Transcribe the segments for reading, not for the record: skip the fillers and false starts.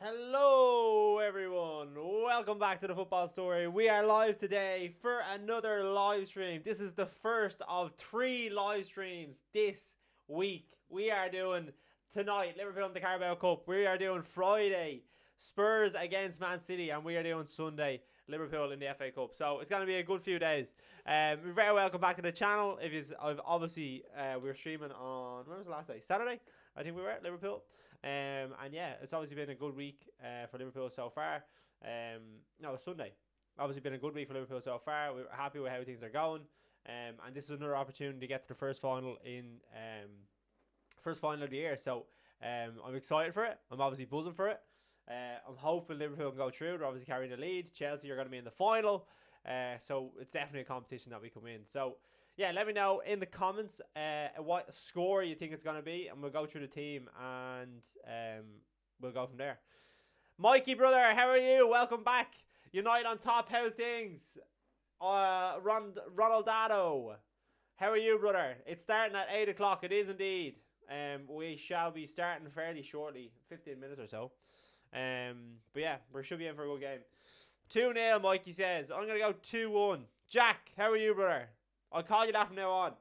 Hello everyone, welcome back to the Football Story. We are live today for another live stream. This is the first of 3 live streams this week. We are doing tonight Liverpool in the Carabao Cup. We are doing Friday Spurs against Man City, and we are doing Sunday Liverpool in the FA Cup. So it's going to be a good few days. You're very welcome back to the channel. Obviously we were streaming on, when was the last day? Saturday, I think we were at Liverpool. And yeah, it's obviously been a good week for Liverpool so far. No, Sunday. Obviously been a good week for Liverpool so far. We're happy with how things are going. And this is another opportunity to get to the first final of the year. So I'm excited for it. I'm obviously buzzing for it. I'm hoping Liverpool can go through. They're obviously carrying the lead. Chelsea are going to be in the final. So it's definitely a competition that we can win. So yeah, let me know in the comments what score you think it's going to be, and we'll go through the team and we'll go from there. Mikey, brother, how are you? Welcome back. United on top. How's things? Ronaldado, how are you, brother? It's starting at 8 o'clock. It is indeed. We shall be starting fairly shortly, 15 minutes or so. But yeah, we should be in for a good game. 2-0, Mikey says. I'm going to go 2-1. Jack, how are you, brother? I'll call you that from now on.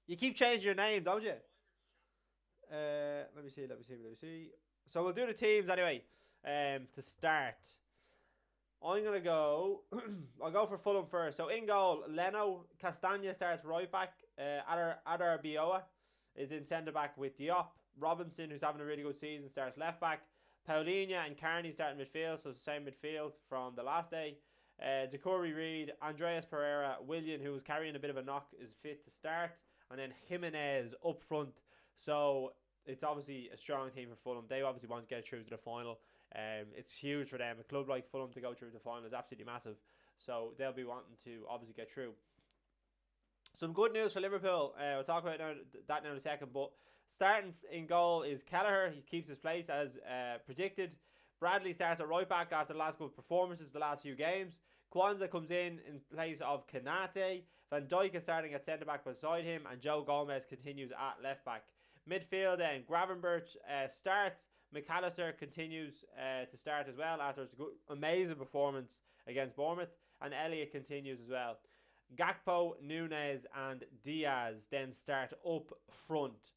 You keep changing your name, don't you? Let me see. So we'll do the teams anyway. To start, I'm gonna go. I'll go for Fulham first. So in goal, Leno Castagna starts right back. Adar Bioa is in centre back with Diop. Robinson, who's having a really good season, starts left back. Paulinho and Carney start in midfield, so it's the same midfield from the last day. Decory Reed, Andreas Pereira, Willian, who was carrying a bit of a knock, is fit to start, and then Jimenez up front. So it's obviously a strong team for Fulham. They obviously want to get through to the final. It's huge for them. A club like Fulham to go through the final is absolutely massive. So they'll be wanting to obviously get through. Some good news for Liverpool. We'll talk about that now in a second. But starting in goal is Kelleher. He keeps his place as predicted. Bradley starts at right back after the last good performances the last few games. Kwanzaa comes in place of Kanate. Van Dijk is starting at centre back beside him, and Joe Gomez continues at left back. Midfield then Gravenberch starts. McAllister continues to start as well after his good, amazing performance against Bournemouth, and Elliott continues as well. Gakpo, Nunez, and Diaz then start up front.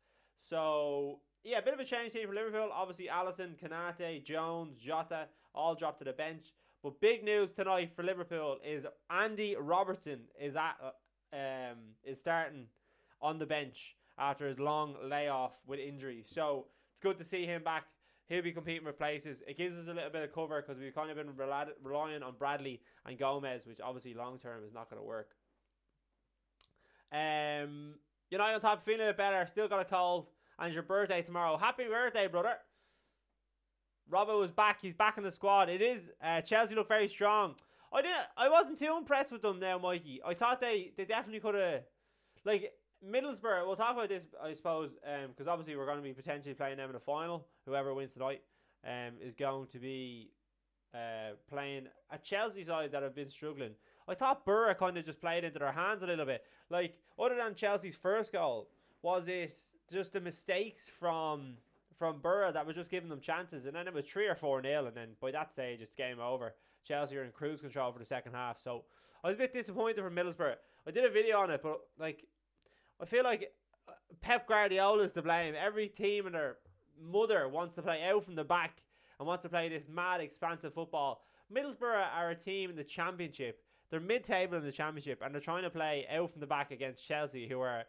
So yeah, a bit of a change team for Liverpool. Obviously, Alisson, Kanate, Jones, Jota all dropped to the bench. But big news tonight for Liverpool is Andy Robertson is starting on the bench after his long layoff with injury. So it's good to see him back. He'll be competing for places. It gives us a little bit of cover because we've kind of been relying on Bradley and Gomez, which obviously long term is not going to work. United on top, feeling a bit better. Still got a cold. And it's your birthday tomorrow. Happy birthday, brother. Robbo is back. He's back in the squad. It is. Chelsea look very strong. I wasn't too impressed with them now, Mikey. I thought they definitely could have, like Middlesbrough. We'll talk about this, I suppose, because obviously we're going to be potentially playing them in the final. Whoever wins tonight, is going to be playing a Chelsea side that have been struggling. I thought Borough kind of just played into their hands a little bit. Like, other than Chelsea's first goal, was it just the mistakes from Borough that was just giving them chances? And then it was 3 or 4-0, and then by that stage it's game over. Chelsea are in cruise control for the second half. So I was a bit disappointed from Middlesbrough. I did a video on it, but like, I feel like Pep Guardiola is to blame. Every team and their mother wants to play out from the back and wants to play this mad, expansive football. Middlesbrough are a team in the Championship. They're mid-table in the Championship, and they're trying to play out from the back against Chelsea, who are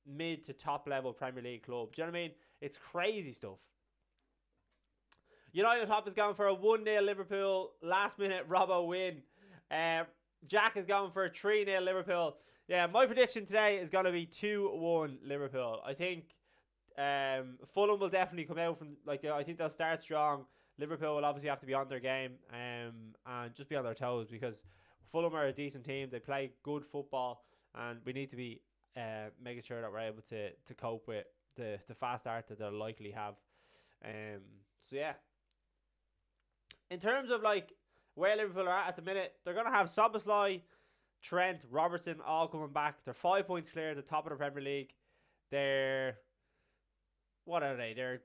mid to top level Premier League club. Do you know what I mean? It's crazy stuff. United top is going for a 1-0 Liverpool last minute Robbo win. Jack is going for a 3-0 Liverpool. Yeah, my prediction today is going to be 2-1 Liverpool. I think Fulham will definitely come out from, like, I think they'll start strong. Liverpool will obviously have to be on their game and just be on their toes, because Fulham are a decent team. They play good football, and we need to be making sure that we're able to cope with the fast start that they'll likely have. So yeah, in terms of like where Liverpool are at the minute, they're going to have Szoboszlai, Trent, Robertson all coming back. They're 5 points clear at the top of the Premier League. They're, what are they? They're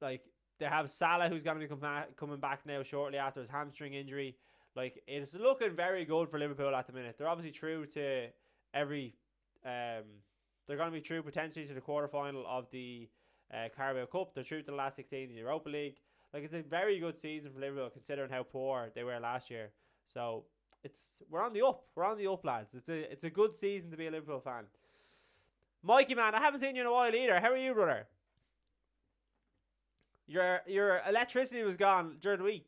like They have Salah, who's going to be coming back now shortly after his hamstring injury. Like, it's looking very good for Liverpool at the minute. They're obviously true to every. They're going to be true potentially to the quarterfinal of the Caraboa Cup. They're true to the last 16 in the Europa League. Like, it's a very good season for Liverpool considering how poor they were last year. So we're on the up. We're on the up, lads. It's a good season to be a Liverpool fan. Mikey, man, I haven't seen you in a while either. How are you, brother? Your electricity was gone during the week.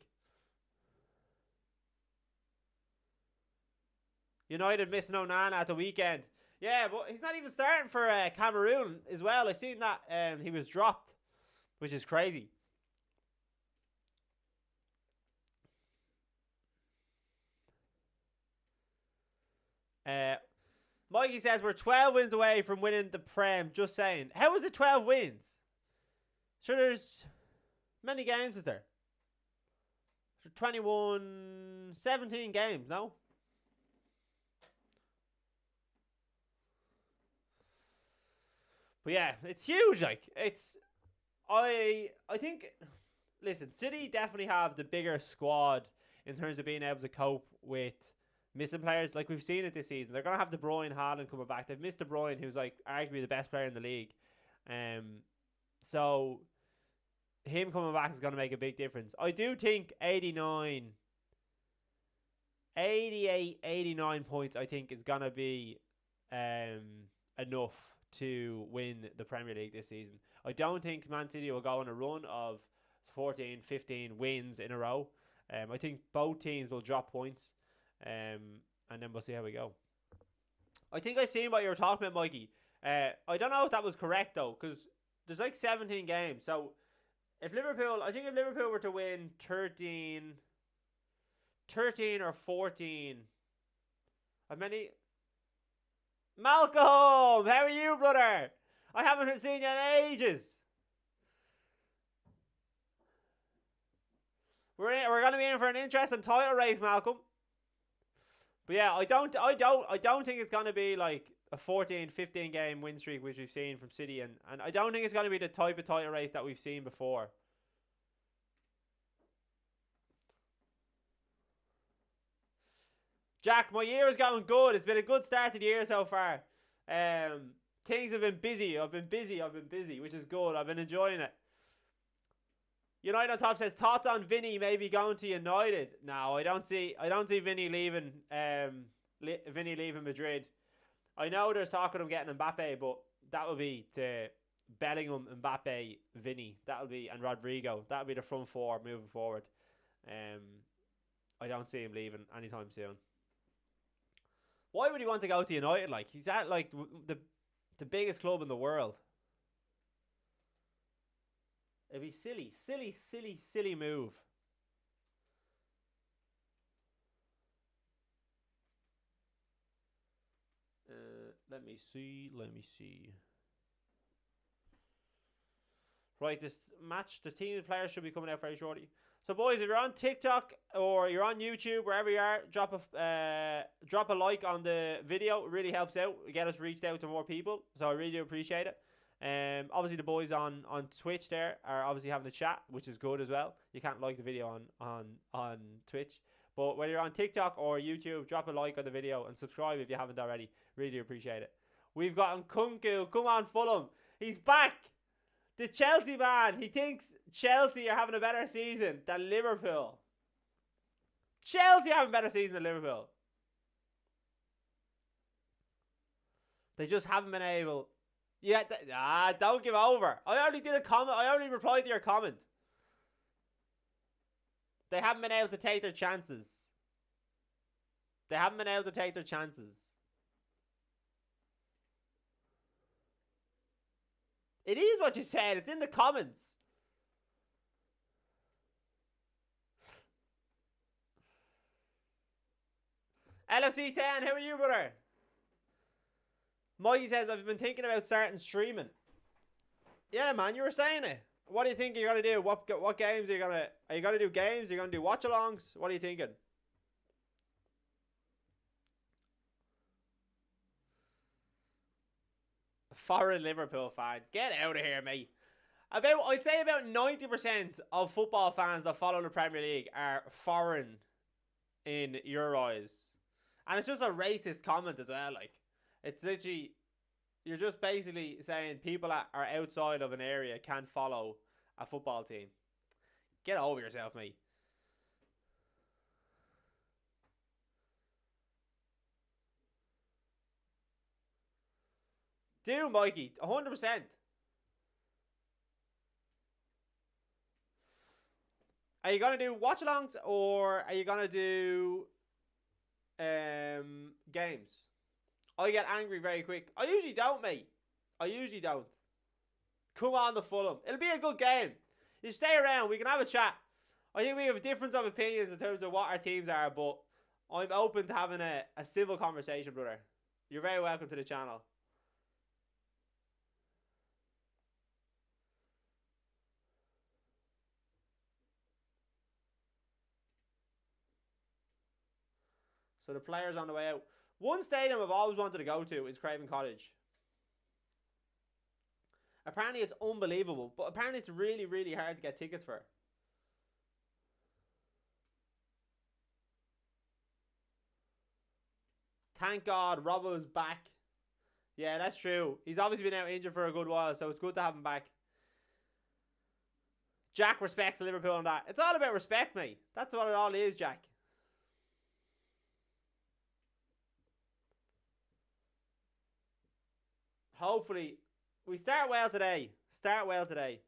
United missing Onana at the weekend. Yeah, but he's not even starting for Cameroon as well. I seen that he was dropped, which is crazy. Mikey says we're 12 wins away from winning the Prem. Just saying. How is it 12 wins? Sure, there's many games, is there? 21, 17 games, no? But yeah, it's huge. Like, I think. Listen, City definitely have the bigger squad in terms of being able to cope with missing players. Like, we've seen it this season. They're gonna have De Bruyne, Haaland coming back. They've missed De Bruyne, who's like arguably the best player in the league. So him coming back is gonna make a big difference. I do think 89, 88, 89 points. I think is gonna be enough to win the Premier League this season. I don't think Man City will go on a run of 14, 15 wins in a row. I think both teams will drop points, and then we'll see how we go. I think I seen what you were talking about, Mikey. I don't know if that was correct though, because there's like 17 games. So if Liverpool were to win 13 or 14, how many? Malcolm, how are you, brother? I haven't seen you in ages. We're gonna be in for an interesting title race, Malcolm. But yeah, I don't think it's gonna be like a 14, 15 game win streak which we've seen from City, and I don't think it's gonna be the type of title race that we've seen before. Jack, my year is going good. It's been a good start to the year so far. Things have been busy. I've been busy, which is good. I've been enjoying it. United on top says thoughts on Vinny maybe going to United. No, I don't see Vinny leaving. Vinny leaving Madrid. I know there's talk of him getting Mbappe, but that would be to Bellingham, Mbappe, Vinny. That would be, and Rodrigo. That would be the front four moving forward. I don't see him leaving anytime soon. Why would he want to go to United? Like, he's at like the biggest club in the world. It'd be silly move. Let me see. Right, this match, the team of players should be coming out very shortly. So, boys, if you're on TikTok or you're on YouTube, wherever you are, drop a like on the video. It really helps out. Get us reached out to more people. So I really do appreciate it. Obviously the boys on Twitch there are obviously having a chat, which is good as well. You can't like the video on Twitch, but whether you're on TikTok or YouTube, drop a like on the video and subscribe if you haven't already. Really do appreciate it. We've got Nkunku. Come on, Fulham. He's back. The Chelsea man. He thinks Chelsea are having a better season than Liverpool. Chelsea are having a better season than Liverpool. They just haven't been able. Yeah, don't give over. I only did a comment. I only replied to your comment. They haven't been able to take their chances. They haven't been able to take their chances. It is what you said. It's in the comments. LFC 10, how are you, brother? Mikey says, I've been thinking about starting streaming. Yeah, man, you were saying it. What do you think you're going to do? What games are you going to... Are you going to do games? Are you going to do watch-alongs? What are you thinking? Foreign Liverpool fan. Get out of here, mate. I'd say about 90% of football fans that follow the Premier League are foreign in your eyes. And it's just a racist comment as well. Like, it's literally, you're just basically saying people that are outside of an area can't follow a football team. Get over yourself, mate. Do, Mikey. 100%. Are you going to do watch-alongs or are you going to do games? I get angry very quick. I usually don't, mate. I usually don't. Come on, the Fulham. It'll be a good game. You stay around. We can have a chat. I think we have a difference of opinions in terms of what our teams are, but I'm open to having a civil conversation, brother. You're very welcome to the channel. So the players on the way out. One stadium I've always wanted to go to is Craven Cottage. Apparently it's unbelievable, but apparently it's really, really hard to get tickets for. Thank God Robbo's back. Yeah, that's true. He's obviously been out injured for a good while, so it's good to have him back. Jack respects Liverpool on that. It's all about respect, mate. That's what it all is, Jack. Hopefully, we start well today. Start well today.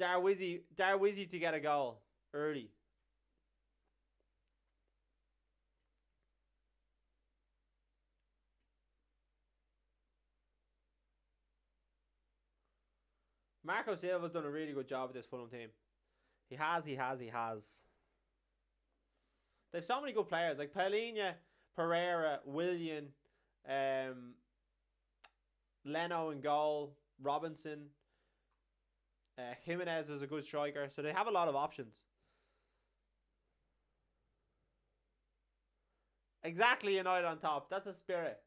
Darwizzy to get a goal early. Marco Silva's done a really good job with this Fulham team. He has. They've so many good players like Paulinho, Pereira, Willian, Leno in goal, Robinson, Jimenez is a good striker. So they have a lot of options. Exactly, United on top. That's the spirit.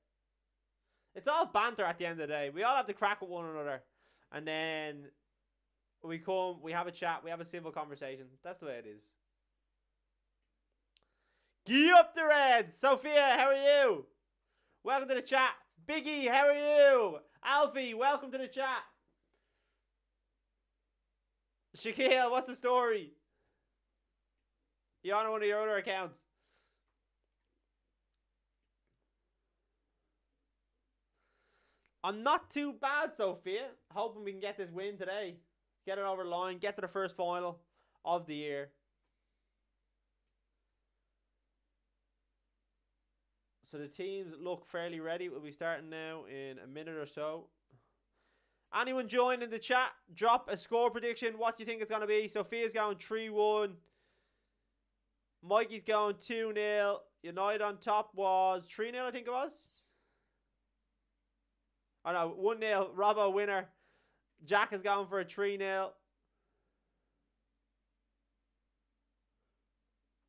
It's all banter at the end of the day. We all have to crack with one another. And then we come, we have a chat, we have a civil conversation. That's the way it is. Gee up the Reds! Sophia, how are you? Welcome to the chat. Biggie, how are you? Alfie, welcome to the chat. Shaquille, what's the story? You on one of your other accounts? I'm not too bad, Sophia. Hoping we can get this win today. Get it over the line. Get to the first final of the year. So the teams look fairly ready. We'll be starting now in a minute or so. Anyone join in the chat? Drop a score prediction. What do you think it's going to be? Sophia's going 3-1. Mikey's going 2-0. United on top was 3-0, I think it was. Oh no, 1-0. Robbo winner. Jack is going for a 3-0.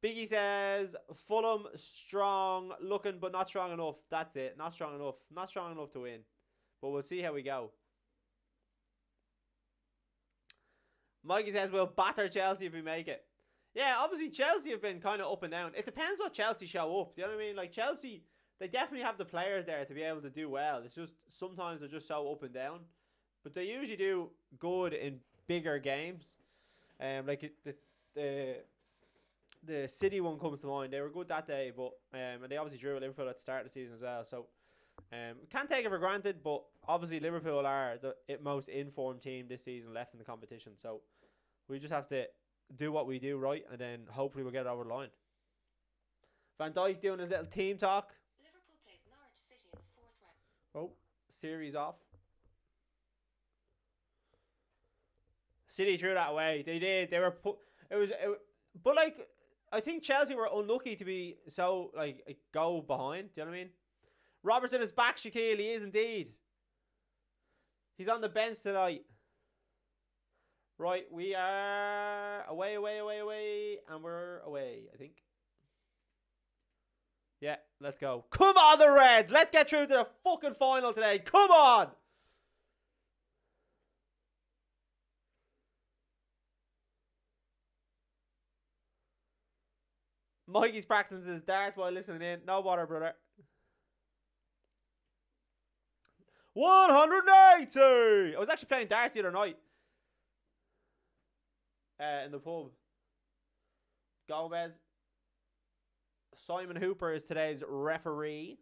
Biggie says, Fulham strong looking, but not strong enough. That's it. Not strong enough. Not strong enough to win. But we'll see how we go. Mikey says, we'll batter Chelsea if we make it. Yeah, obviously Chelsea have been kind of up and down. It depends what Chelsea show up. Do you know what I mean? Like Chelsea, they definitely have the players there to be able to do well. It's just, sometimes they're just so up and down. But they usually do good in bigger games. Like the City one comes to mind. They were good that day, but and they obviously drew Liverpool at the start of the season as well. So can't take it for granted, but obviously Liverpool are the most informed team this season left in the competition. So we just have to do what we do right, and then hopefully we'll get it over the line. Van Dijk doing his little team talk. Liverpool plays Norwich City in the 4th round. Oh, series off. City threw that away. They did. They were but like I think Chelsea were unlucky to be so like a goal behind. Do you know what I mean? Robertson is back, Shaquille. He is indeed. He's on the bench tonight. Right, we are away, and we're away, I think. Yeah, Let's go. Come on, the Reds. Let's get through to the fucking final today. Come on. Mikey's practicing his darts while listening in. No bother, brother. 180. I was actually playing darts the other night. In the pub. Gomez. Simon Hooper is today's referee.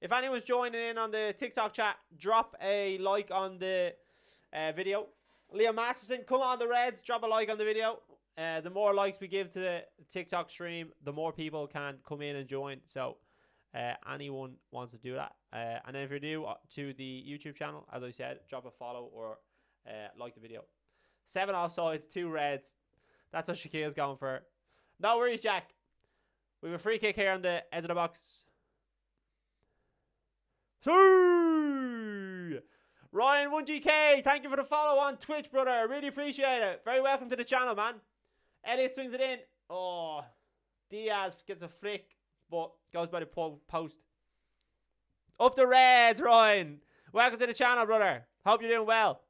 If anyone's joining in on the TikTok chat, drop a like on the video. Liam Masterson, come on the Reds, drop a like on the video. The more likes we give to the TikTok stream, the more people can come in and join. So anyone wants to do that. And then if you're new to the YouTube channel, as I said, drop a follow or like the video. 7 offsides, 2 Reds. That's what Shaquille's going for. No worries, Jack. We have a free kick here on the edge of the box. Ryan 1GK, thank you for the follow on Twitch, brother. I really appreciate it. Very welcome to the channel, man. Elliot swings it in. Oh, Diaz gets a flick, but goes by the post. Up the Reds, Ryan. Welcome to the channel, brother. Hope you're doing well.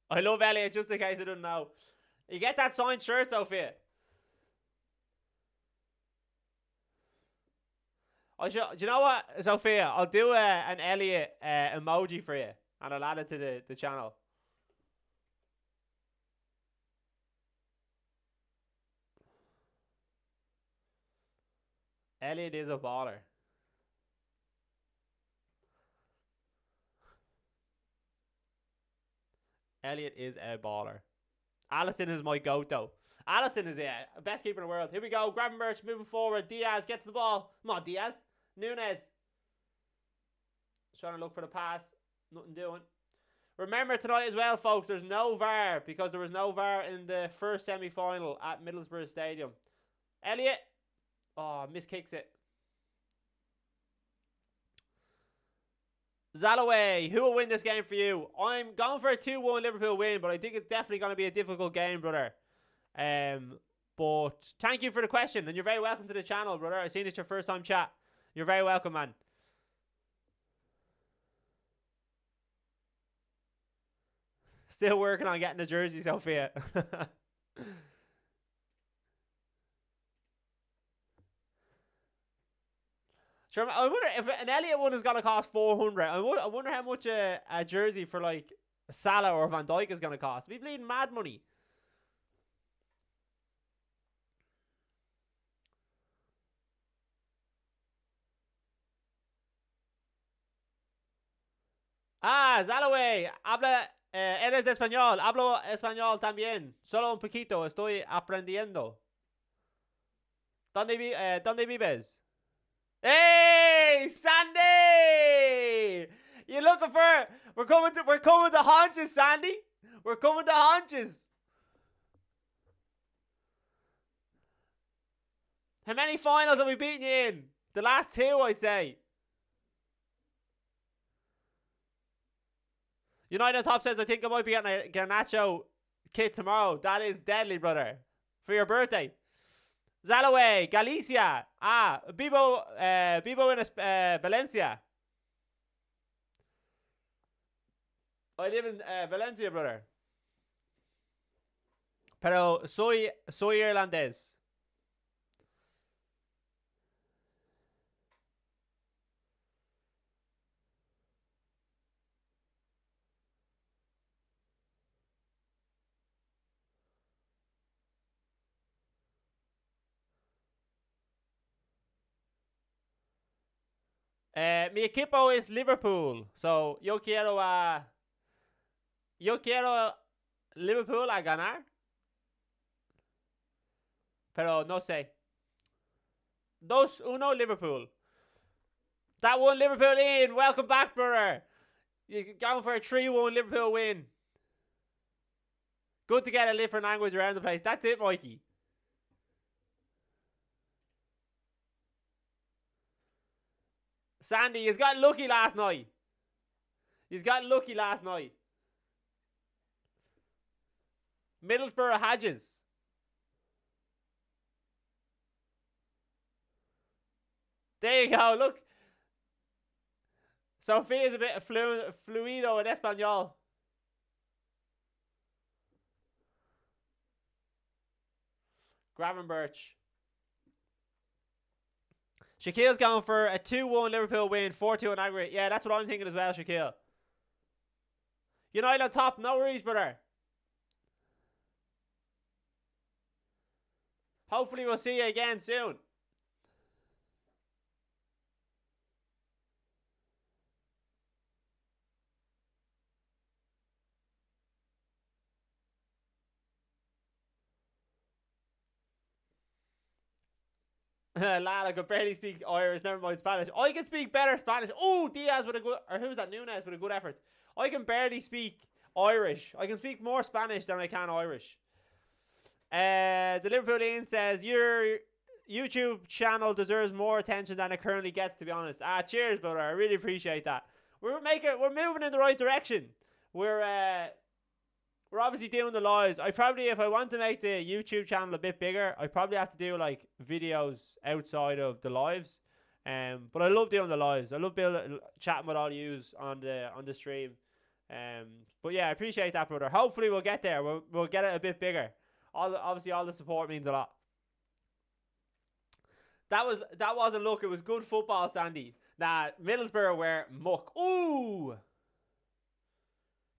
I love Elliot, just in case I don't know. You get that signed shirt, Sophia. Do you know what, Sophia? I'll do an Elliot emoji for you, and I'll add it to the channel. Elliot is a baller. Elliot is a baller. Allison is my goat, though. Allison is the best keeper in the world. Here we go. Gravenberch moving forward. Diaz gets the ball. Come on, Diaz. Nunez. Trying to look for the pass. Nothing doing. Remember tonight as well, folks, there's no VAR because there was no VAR in the first semi-final at Middlesbrough Stadium. Elliot. Oh, miskicks it. Zalaway, who will win this game for you? I'm going for a 2-1 Liverpool win, but I think it's definitely going to be a difficult game, brother. But thank you for the question, and you're very welcome to the channel, brother. I've seen it's your first time chat. You're very welcome, man. Still working on getting a jersey, Sophia. Sure, I wonder if an Elliot one is going to cost 400. I wonder how much a jersey for like Salah or Van Dijk is going to cost. Be bleeding mad money. Ah, Zalaway. Eres español. Hablo español también. Solo un poquito. Estoy aprendiendo. ¿Dónde vives? Hey, Sandy! You looking for? We're coming to haunches, Sandy. We're coming to haunches. How many finals have we beaten you in? The last 2, I'd say. United Top says, I think I might be getting a Garnacho kit tomorrow. That is deadly, brother. For your birthday. Zalaway, Galicia. Ah, Bibo in Valencia. I live in Valencia, brother. Pero soy irlandés. Mi equipo es Liverpool. So, yo quiero Liverpool a ganar. Pero no sé. 2-1 Liverpool. That one Liverpool in. Welcome back, brother. You're going for a 3-1 Liverpool win. Good to get a different language around the place. That's it, Mikey. Sandy, he's got lucky last night. He's got lucky last night. Middlesbrough Hadges. There you go, look. Sofia's a bit of fluido in Espanol. Gravenberch. Shaquille's going for a 2-1 Liverpool win, 4-2 in aggregate. Yeah, that's what I'm thinking as well, Shaquille. United on top, no worries, brother. Hopefully we'll see you again soon. Lad, I could barely speak Irish, never mind Spanish. I can speak better Spanish. Oh, Diaz with a good, or who's that, Nunes with a good effort. I can barely speak Irish. I can speak more Spanish than I can Irish. The Liverpoolian says, your YouTube channel deserves more attention than it currently gets, to be honest. Cheers, brother. I really appreciate that. We're moving in the right direction. We're obviously doing the lives. If I want to make the YouTube channel a bit bigger, I probably have to do like videos outside of the lives. But I love doing the lives. I love chatting with all yous on the stream. But yeah, I appreciate that, brother. Hopefully we'll get there. We'll get it a bit bigger. Obviously all the support means a lot. That wasn't luck. It was good football, Sandy. Nah, Middlesbrough were muck. Ooh,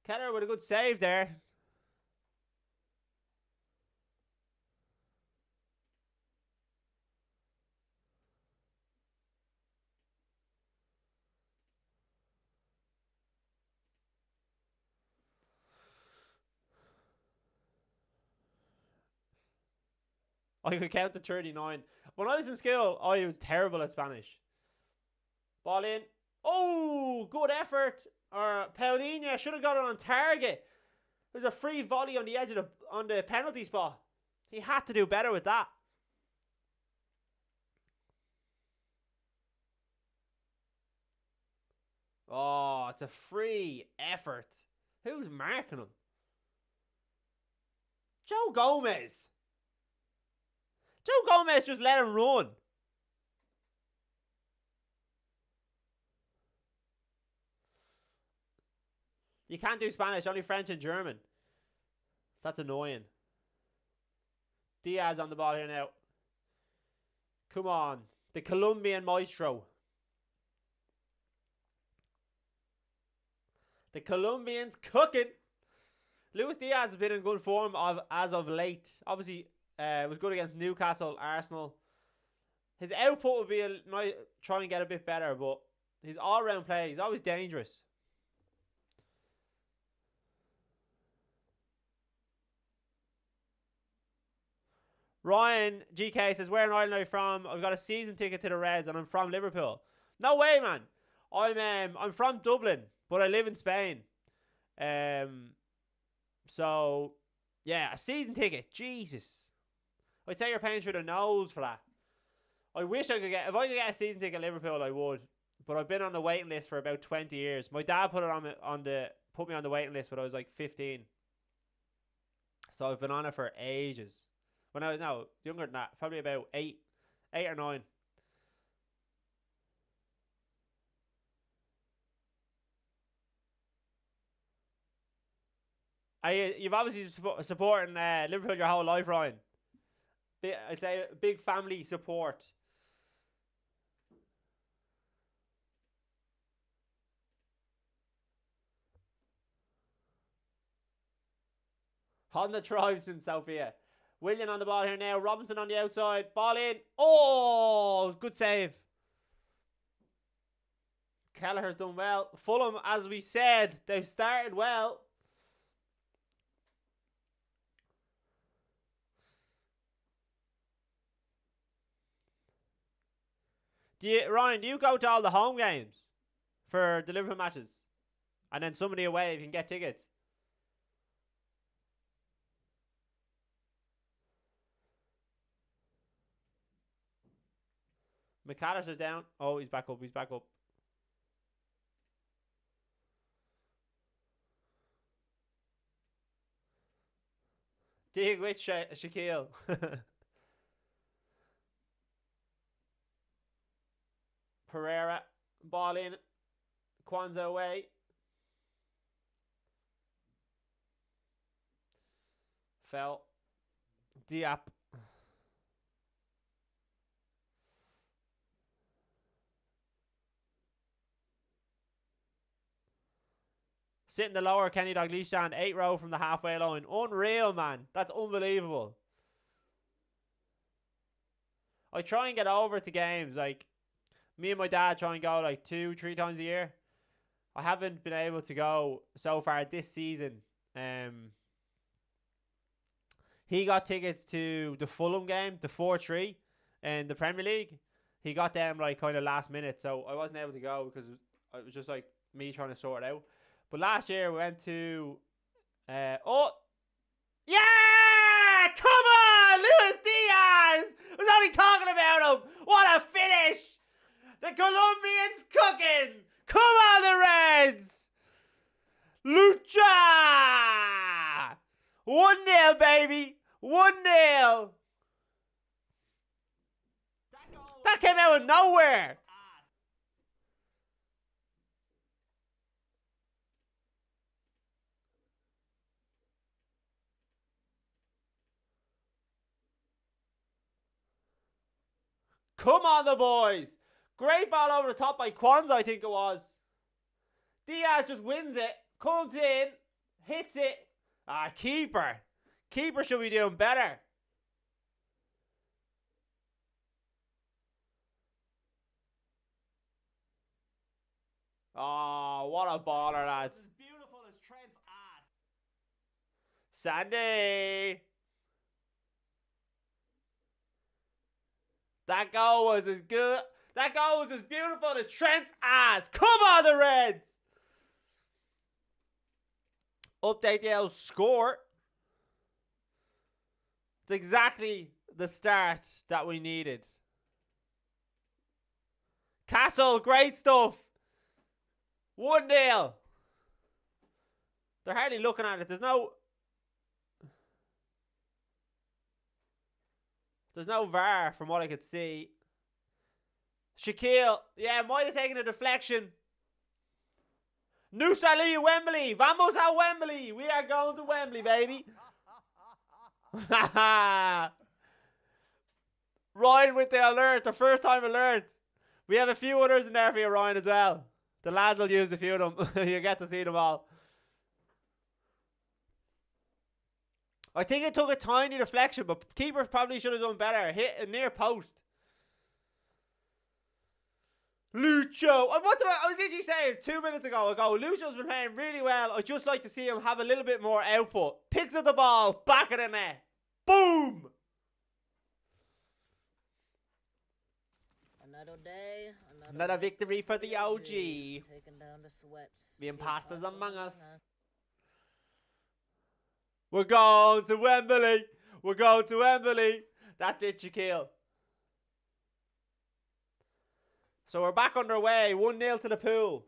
Keller with a good save there. I could count to 39. When I was in school, I was terrible at Spanish. Ball in. Oh, good effort. Paulinho should have got it on target. There's a free volley on the edge of on the penalty spot. He had to do better with that. Oh, it's a free effort. Who's marking him? Joe Gomez. Joe Gomez just let him run. You can't do Spanish, only French and German. That's annoying. Diaz on the ball here now. Come on. The Colombian maestro. The Colombians cooking. Luis Diaz has been in good form as of late. Obviously, was good against Newcastle, Arsenal. His output would be try and get a bit better, but his all-round play, he's always dangerous. Ryan GK says, where in Ireland are you from? I've got a season ticket to the Reds and I'm from Liverpool. No way, man. I'm from Dublin, but I live in Spain. So yeah, a season ticket. Jesus. I'd say you're paying through the nose for that. I wish I could if I could get a season ticket at Liverpool, I would. But I've been on the waiting list for about 20 years. My dad put me on the waiting list when I was like 15. So I've been on it for ages. When I was younger than that, probably about 8 or 9. You've obviously supporting Liverpool your whole life, Ryan. I'd say big family support. Honda Tribesman, Sophia. William on the ball here now. Robinson on the outside. Ball in. Oh, good save. Kelleher's done well. Fulham, as we said, they've started well. Ryan, do you go to all the home games for the Liverpool matches? And then somebody away if you can get tickets. McAllister's down. Oh, he's back up. He's back up. Dig with Shaquille. Pereira. Ball in. Kwanzaa away. Fell. Diop. Sitting the lower Kenny Dalglish, 8 row from the halfway line. Unreal, man. That's unbelievable. I try and get over to games. Like, me and my dad try and go like 2-3 times a year. I haven't been able to go so far this season. He got tickets to the Fulham game, the 4-3 in the Premier League. He got them like kind of last minute, so I wasn't able to go because it was just like me trying to sort it out. But last year we went to oh yeah! Come on! Luis Diaz! I was only talking about him! What a finish! The Colombians cooking! Come on, the Reds! Lucha! 1-0, baby! 1-0! That came out of nowhere! Come on, the boys! Great ball over the top by Kwanzaa, I think it was. Diaz just wins it, comes in, hits it. Ah, keeper. Keeper should be doing better. Oh, what a baller, lads. As beautiful as Trent's ass. Sandy. That goal was as good. That goal was as beautiful as Trent's ass. Come on, the Reds. Update the score. It's exactly the start that we needed. Castle, great stuff. 1-0. They're hardly looking at it. There's no VAR from what I could see. Shaquille, yeah, might have taken a deflection. Nous allons Wembley. Vamos a Wembley. We are going to Wembley, baby. Ryan with the alert, the first time alert. We have a few others in there for you, Ryan, as well. The lads will use a few of them. You get to see them all. I think it took a tiny deflection, but keeper probably should have done better. Hit a near post. Lucho. I was literally saying 2 minutes ago, Lucho's been playing really well. I'd just like to see him have a little bit more output. Picks up the ball, back of the net. Boom! Another day, another victory for the OG. Taking down the sweats. The imposters among us. We're going to Wembley. We're going to Wembley. That's it, Shaquille. So we're back underway. 1-0 to the Pool.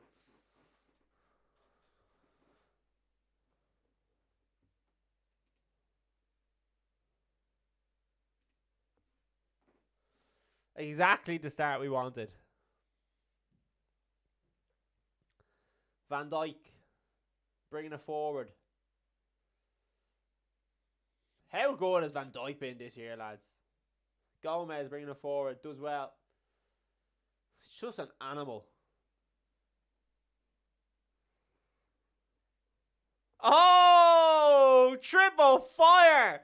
Exactly the start we wanted. Van Dijk bringing it forward. How good has Van Dijk been this year, lads? Gomez bringing it forward. Does well. He's just an animal. Oh! Triple fire!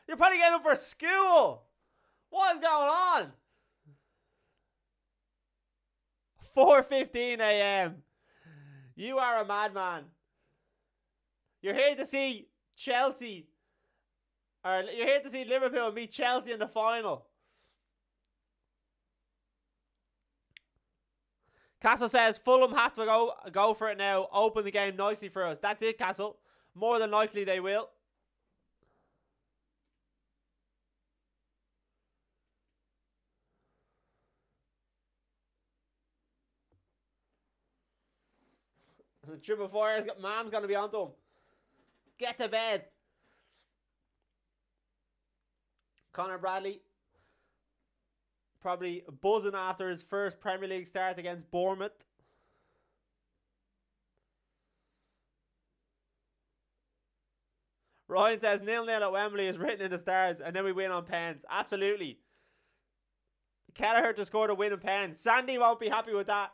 You're probably getting up for school. What is going on? 4:15 a.m. You are a madman. You're here to see Chelsea. Or you're here to see Liverpool meet Chelsea in the final. Castle says Fulham has to go for it now. Open the game nicely for us. That's it, Castle. More than likely they will. Triple fire. Mom's going to be onto him. Get to bed. Conor Bradley probably buzzing after his first Premier League start against Bournemouth. Ryan says 0-0 at Wembley is written in the stars, and then we win on pens. Absolutely. Kelleher to score the winning pen. Sandy won't be happy with that.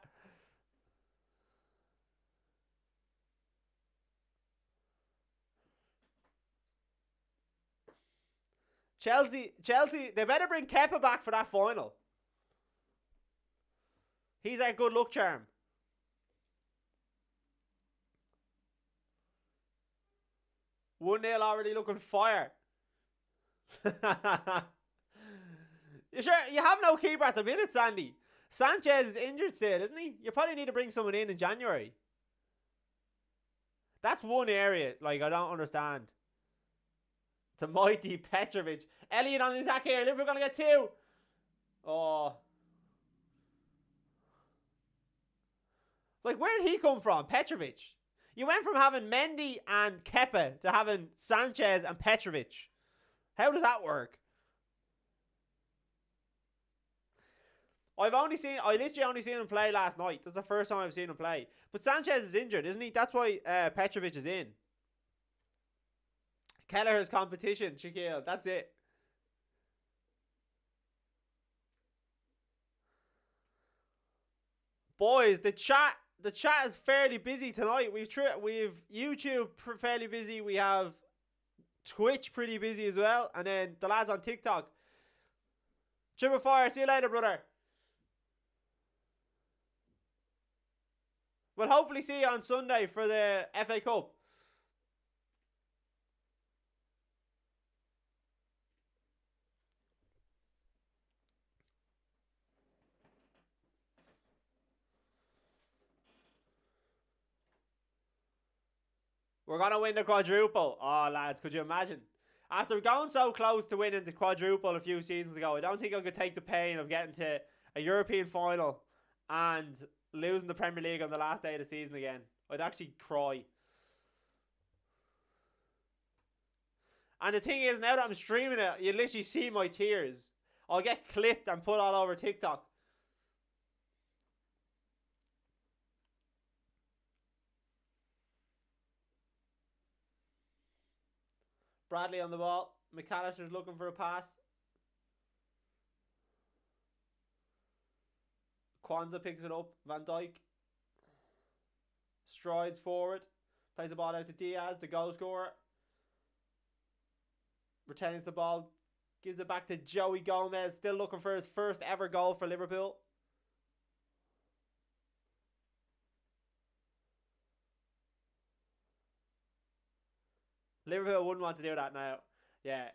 Chelsea, they better bring Kepa back for that final. He's our good luck charm. One 0 already looking fire. You sure you have no keeper at the minute, Sandy? Sanchez is injured still, isn't he? You probably need to bring someone in January. That's one area like I don't understand. The mighty Petrovic. Elliot on the attack here. Liverpool gonna get 2. Oh. Like, where did he come from? Petrovic. You went from having Mendy and Kepa to having Sanchez and Petrovic. How does that work? I literally only seen him play last night. That's the first time I've seen him play. But Sanchez is injured, isn't he? That's why Petrovic is in. Kelleher's competition, Shaquille. That's it. Boys, the chat is fairly busy tonight. We've YouTube fairly busy. We have Twitch pretty busy as well, and then the lads on TikTok. Triple fire. See you later, brother. We'll hopefully see you on Sunday for the FA Cup. We're going to win the quadruple. Oh, lads, could you imagine? After going so close to winning the quadruple a few seasons ago, I don't think I could take the pain of getting to a European final and losing the Premier League on the last day of the season again. I'd actually cry. And the thing is, now that I'm streaming it, you literally see my tears. I'll get clipped and put all over TikTok. Bradley on the ball. McAllister's looking for a pass. Kwanzaa picks it up. Van Dijk strides forward. Plays the ball out to Diaz, the goal scorer. Retains the ball. Gives it back to Joey Gomez. Still looking for his first ever goal for Liverpool. Liverpool wouldn't want to do that now. Yeah.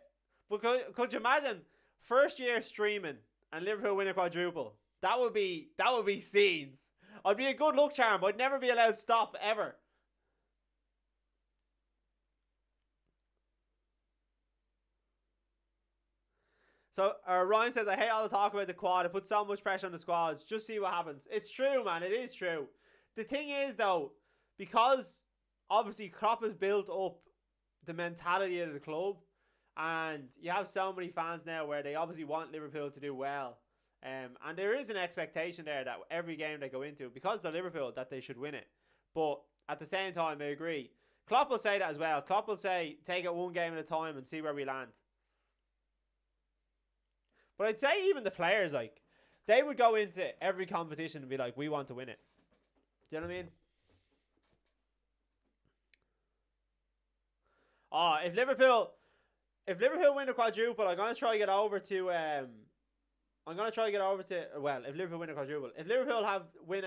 But could you imagine first year streaming and Liverpool win a quadruple? That would be scenes. I'd be a good luck charm. I'd never be allowed to stop ever. So Ryan says, I hate all the talk about the quad. It puts so much pressure on the squads. Just see what happens. It's true, man. It is true. The thing is, though, because obviously Klopp has built up the mentality of the club, and you have so many fans now where they obviously want Liverpool to do well, and there is an expectation there that every game they go into, because they're Liverpool, that they should win it. But at the same time, I agree. Klopp will say that as well. Klopp will say, take it one game at a time and see where we land. But I'd say even the players, like, they would go into every competition and be like, we want to win it. Do you know what I mean? Oh, if Liverpool win the quadruple, I'm gonna try to get over to well, if Liverpool win a quadruple, if Liverpool win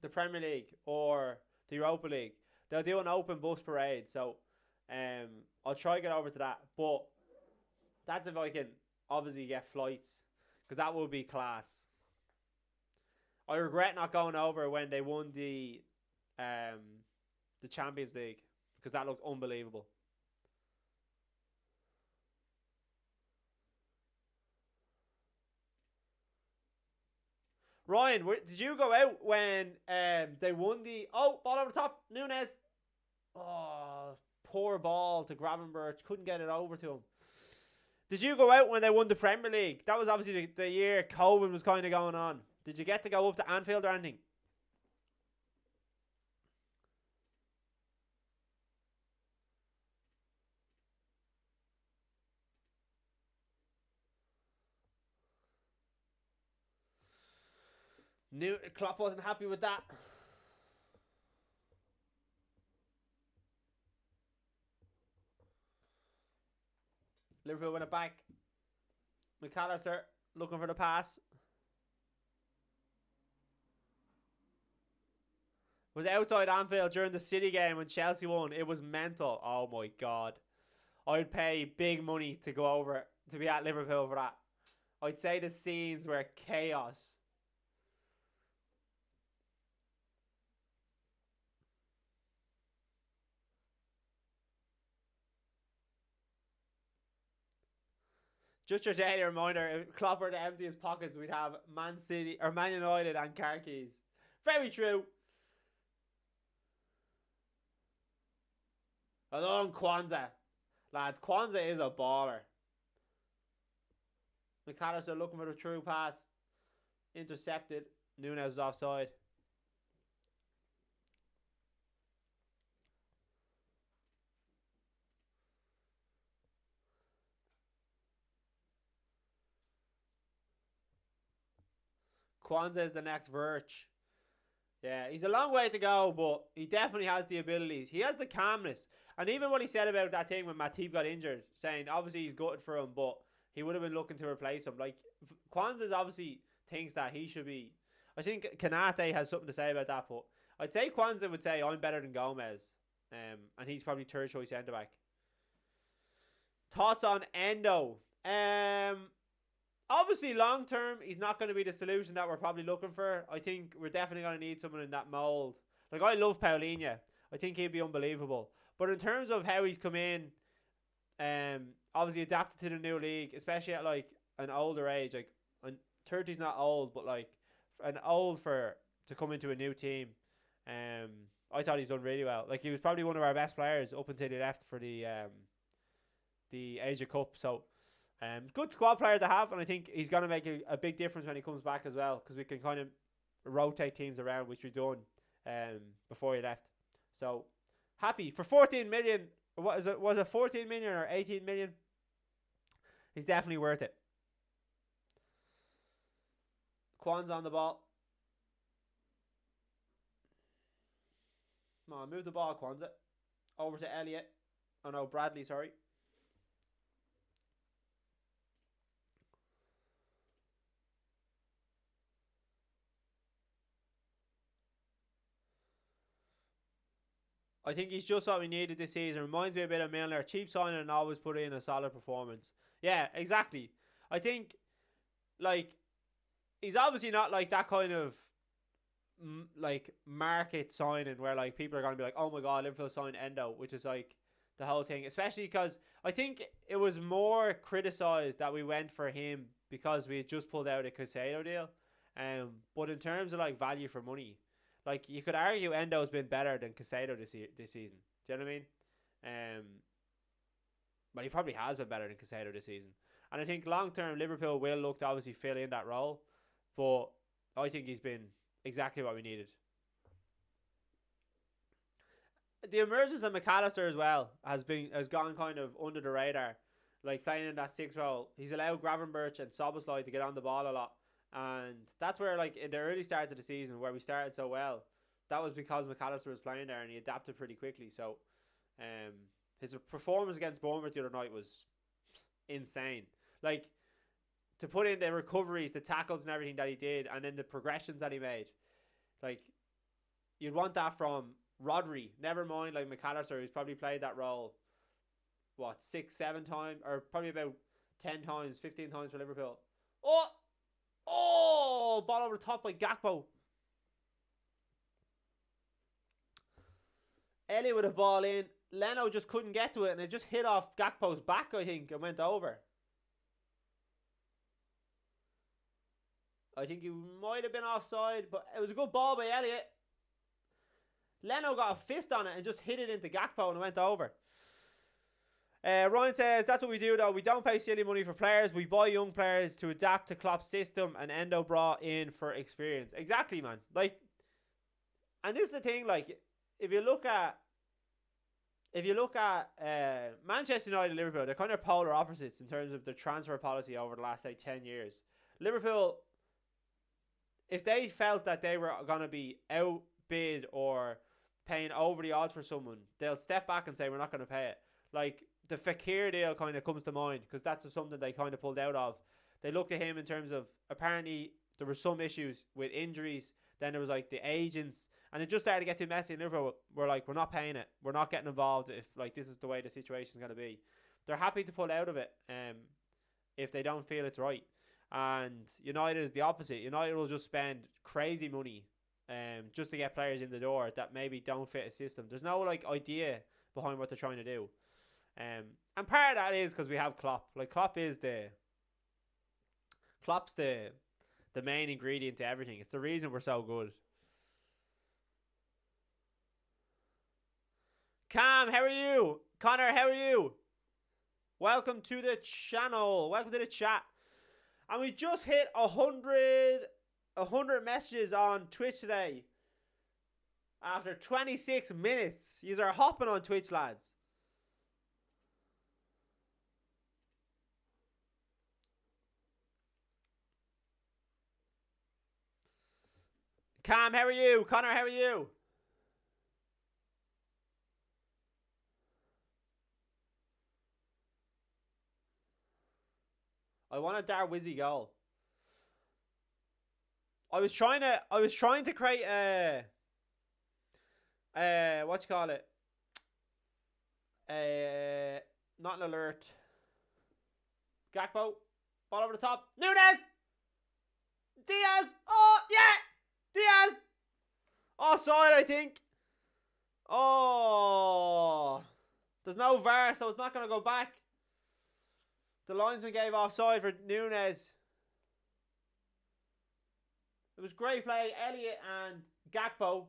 the Premier League or the Europa League, they'll do an open bus parade. So, I'll try to get over to that. But that's if I can obviously get flights, because that would be class. I regret not going over when they won the Champions League, because that looked unbelievable. Ryan, did you go out when they won the... Oh, ball over the top. Nunes. Oh, poor ball to Gravenberch. Couldn't get it over to him. Did you go out when they won the Premier League? That was obviously the year COVID was kind of going on. Did you get to go up to Anfield or anything? Klopp wasn't happy with that. Liverpool win it back. McAllister looking for the pass. Was outside Anfield during the City game when Chelsea won. It was mental. Oh my god. I'd pay big money to go over to be at Liverpool for that. I'd say the scenes were chaos. Just your daily reminder, if Klopp were to empty his pockets, we'd have Man City or Man United and car keys. Very true. Along Kwanzaa. Lads, Kwanzaa is a baller. McAllister looking for the true pass. Intercepted. Nunes is offside. Kwanzaa is the next Virch. Yeah, he's a long way to go, but he definitely has the abilities. He has the calmness. And even what he said about that thing when Matip got injured, saying obviously he's gutted for him, but he would have been looking to replace him. Like, Kwanzaa obviously thinks that he should be. I think Kanate has something to say about that, but I'd say Kwanzaa would say I'm better than Gomez. And he's probably third choice centre back. Thoughts on Endo? Obviously, long term, he's not going to be the solution that we're probably looking for. I think we're definitely going to need someone in that mould. Like, I love Paulinho. I think he'd be unbelievable. But in terms of how he's come in, obviously adapted to the new league, especially at like an older age, like 30's not old, but like an old to come into a new team. I thought he's done really well. Like, he was probably one of our best players up until he left for the Asia Cup. So. Good squad player to have, and I think he's going to make a big difference when he comes back as well, because we can kind of rotate teams around, which we've done before he left. So happy for 14 million. What is it? Was it 14 million or 18 million? He's definitely worth it. Kwan's on the ball. Come on, move the ball, Kwanzaa. Over to Elliott. Oh no, Bradley, sorry. I think he's just what we needed this season. Reminds me a bit of Milner. Cheap signing and always put in a solid performance. Yeah, exactly. I think, like, he's obviously not like that kind of like market signing where like people are going to be like, oh my god, Liverpool signed Endo, which is like the whole thing. Especially because I think it was more criticised that we went for him because we had just pulled out a Caicedo deal. But in terms of like value for money, like, you could argue Endo's been better than Caicedo this season. Do you know what I mean? But he probably has been better than Caicedo this season. And I think long term Liverpool will look to obviously fill in that role. But I think he's been exactly what we needed. The emergence of McAllister as well has gone kind of under the radar. Like, playing in that 6 role. He's allowed Gravenberch and Szoboszlai to get on the ball a lot. And that's where, like, in the early start of the season, where we started so well, that was because McAllister was playing there and he adapted pretty quickly. So, his performance against Bournemouth the other night was insane. Like, to put in the recoveries, the tackles and everything that he did, and then the progressions that he made, like, you'd want that from Rodri. Never mind, like, McAllister, who's probably played that role, 6, 7 times, or probably about 10 times, 15 times for Liverpool. Oh, ball over the top by Gakpo. Elliott with a ball in. Leno just couldn't get to it, and it just hit off Gakpo's back, I think, and went over. I think he might have been offside, but it was a good ball by Elliott. Leno got a fist on it and just hit it into Gakpo and it went over. Ryan says, that's what we do though. We don't pay silly money for players. We buy young players to adapt to Klopp's system, and Endo brought in for experience. Exactly, man. Like, and this is the thing, like, if you look at Manchester United and Liverpool, they're kind of polar opposites in terms of their transfer policy over the last, say, 10 years. Liverpool, if they felt that they were going to be outbid or paying over the odds for someone, they'll step back and say, we're not going to pay it. Like, the Fekir deal kind of comes to mind because that's something they kind of pulled out of. They looked at him in terms of, apparently there were some issues with injuries. Then there was like the agents, and it just started to get too messy. And Liverpool were like, we're not paying it. We're not getting involved if like this is the way the situation is going to be. They're happy to pull out of it if they don't feel it's right. And United is the opposite. United will just spend crazy money just to get players in the door that maybe don't fit a system. There's no like idea behind what they're trying to do. And part of that is because we have Klopp. Like, Klopp's the main ingredient to everything. It's the reason we're so good. Cam, how are you? Connor, how are you? Welcome to the channel. Welcome to the chat. And we just hit 100 messages on Twitch today. After 26 minutes. Yous are hopping on Twitch, lads. Cam, how are you? Connor, how are you? I want a Darwizzy goal. I was trying to create what you call it? Not an alert. Gakpo, ball over the top. Nunes! Diaz! Oh, yeah! Diaz! Offside, I think. Oh. There's no VAR, so it's not going to go back. The linesman gave offside for Nunes. It was great play. Elliott and Gakpo.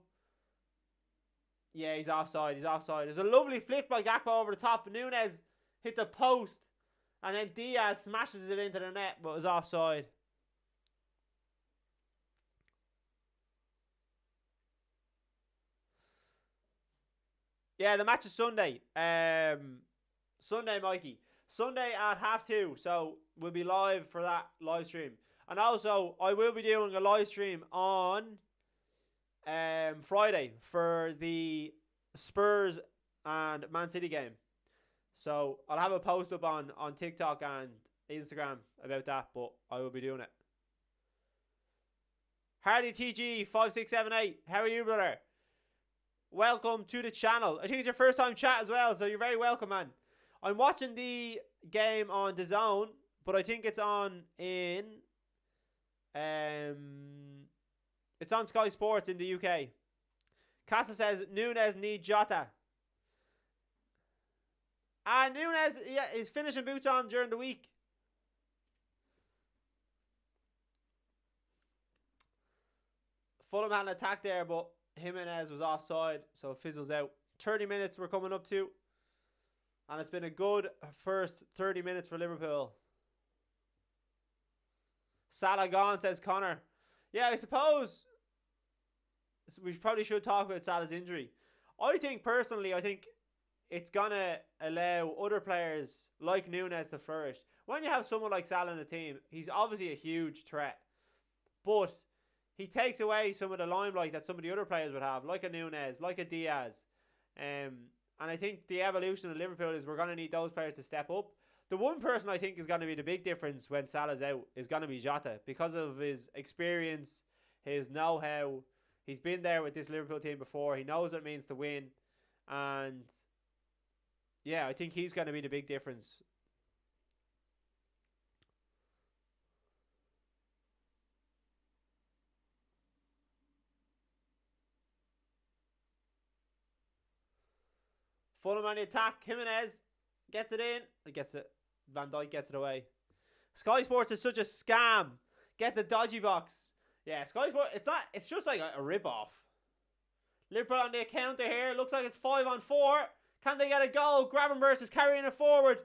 Yeah, he's offside. He's offside. There's a lovely flick by Gakpo over the top. Nunes hit the post. And then Diaz smashes it into the net, but it was offside. Yeah, the match is Sunday. Sunday, Mikey. Sunday at 2:30. So we'll be live for that live stream. And also, I will be doing a live stream on Friday for the Spurs and Man City game. So I'll have a post up on TikTok and Instagram about that, but I will be doing it. Hardy TG5678, how are you, brother? Welcome to the channel. I think it's your first time chat as well, so you're very welcome, man. I'm watching the game on DAZN, but I think it's on in it's on Sky Sports in the UK. Casa says Nunes needs Jota. Nunes, yeah, is finishing boots on during the week. Fulham had an attack there, but Jimenez was offside, so it fizzles out. 30 minutes we're coming up to. And it's been a good first 30 minutes for Liverpool. Salah gone, says Connor. Yeah, I suppose we probably should talk about Salah's injury. I think it's going to allow other players like Nunes to flourish. When you have someone like Salah in the team, he's obviously a huge threat. But he takes away some of the limelight that some of the other players would have, like a Nunes, like a Diaz. And I think the evolution of Liverpool is we're going to need those players to step up. The one person I think is going to be the big difference when Salah's out is going to be Jota, because of his experience, his know-how. He's been there with this Liverpool team before. He knows what it means to win. And yeah, I think he's going to be the big difference. Fulham on the attack. Jimenez gets it in. He gets it. Van Dijk gets it away. Sky Sports is such a scam. Get the dodgy box. Yeah, Sky Sports. It's just like a rip-off. Liverpool on the counter here. Looks like it's 5-on-4. Can they get a goal? Gravenberch is carrying it forward.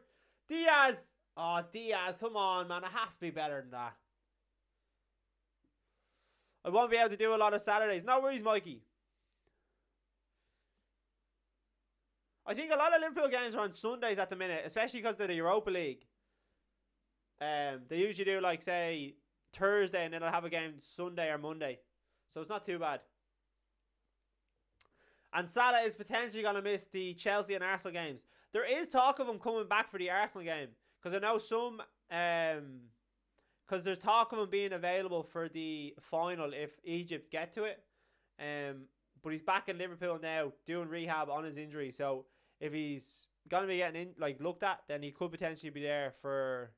Diaz. Oh, Diaz, come on, man. It has to be better than that. I won't be able to do a lot of Saturdays. No worries, Mikey. I think a lot of Liverpool games are on Sundays at the minute, especially because they're the Europa League. They usually do, like, say, Thursday, and then they'll have a game Sunday or Monday. So it's not too bad. And Salah is potentially going to miss the Chelsea and Arsenal games. There is talk of him coming back for the Arsenal game. Because I know some... Because there's talk of him being available for the final if Egypt get to it. But he's back in Liverpool now, doing rehab on his injury. So if he's going to be getting looked at, then he could potentially be there for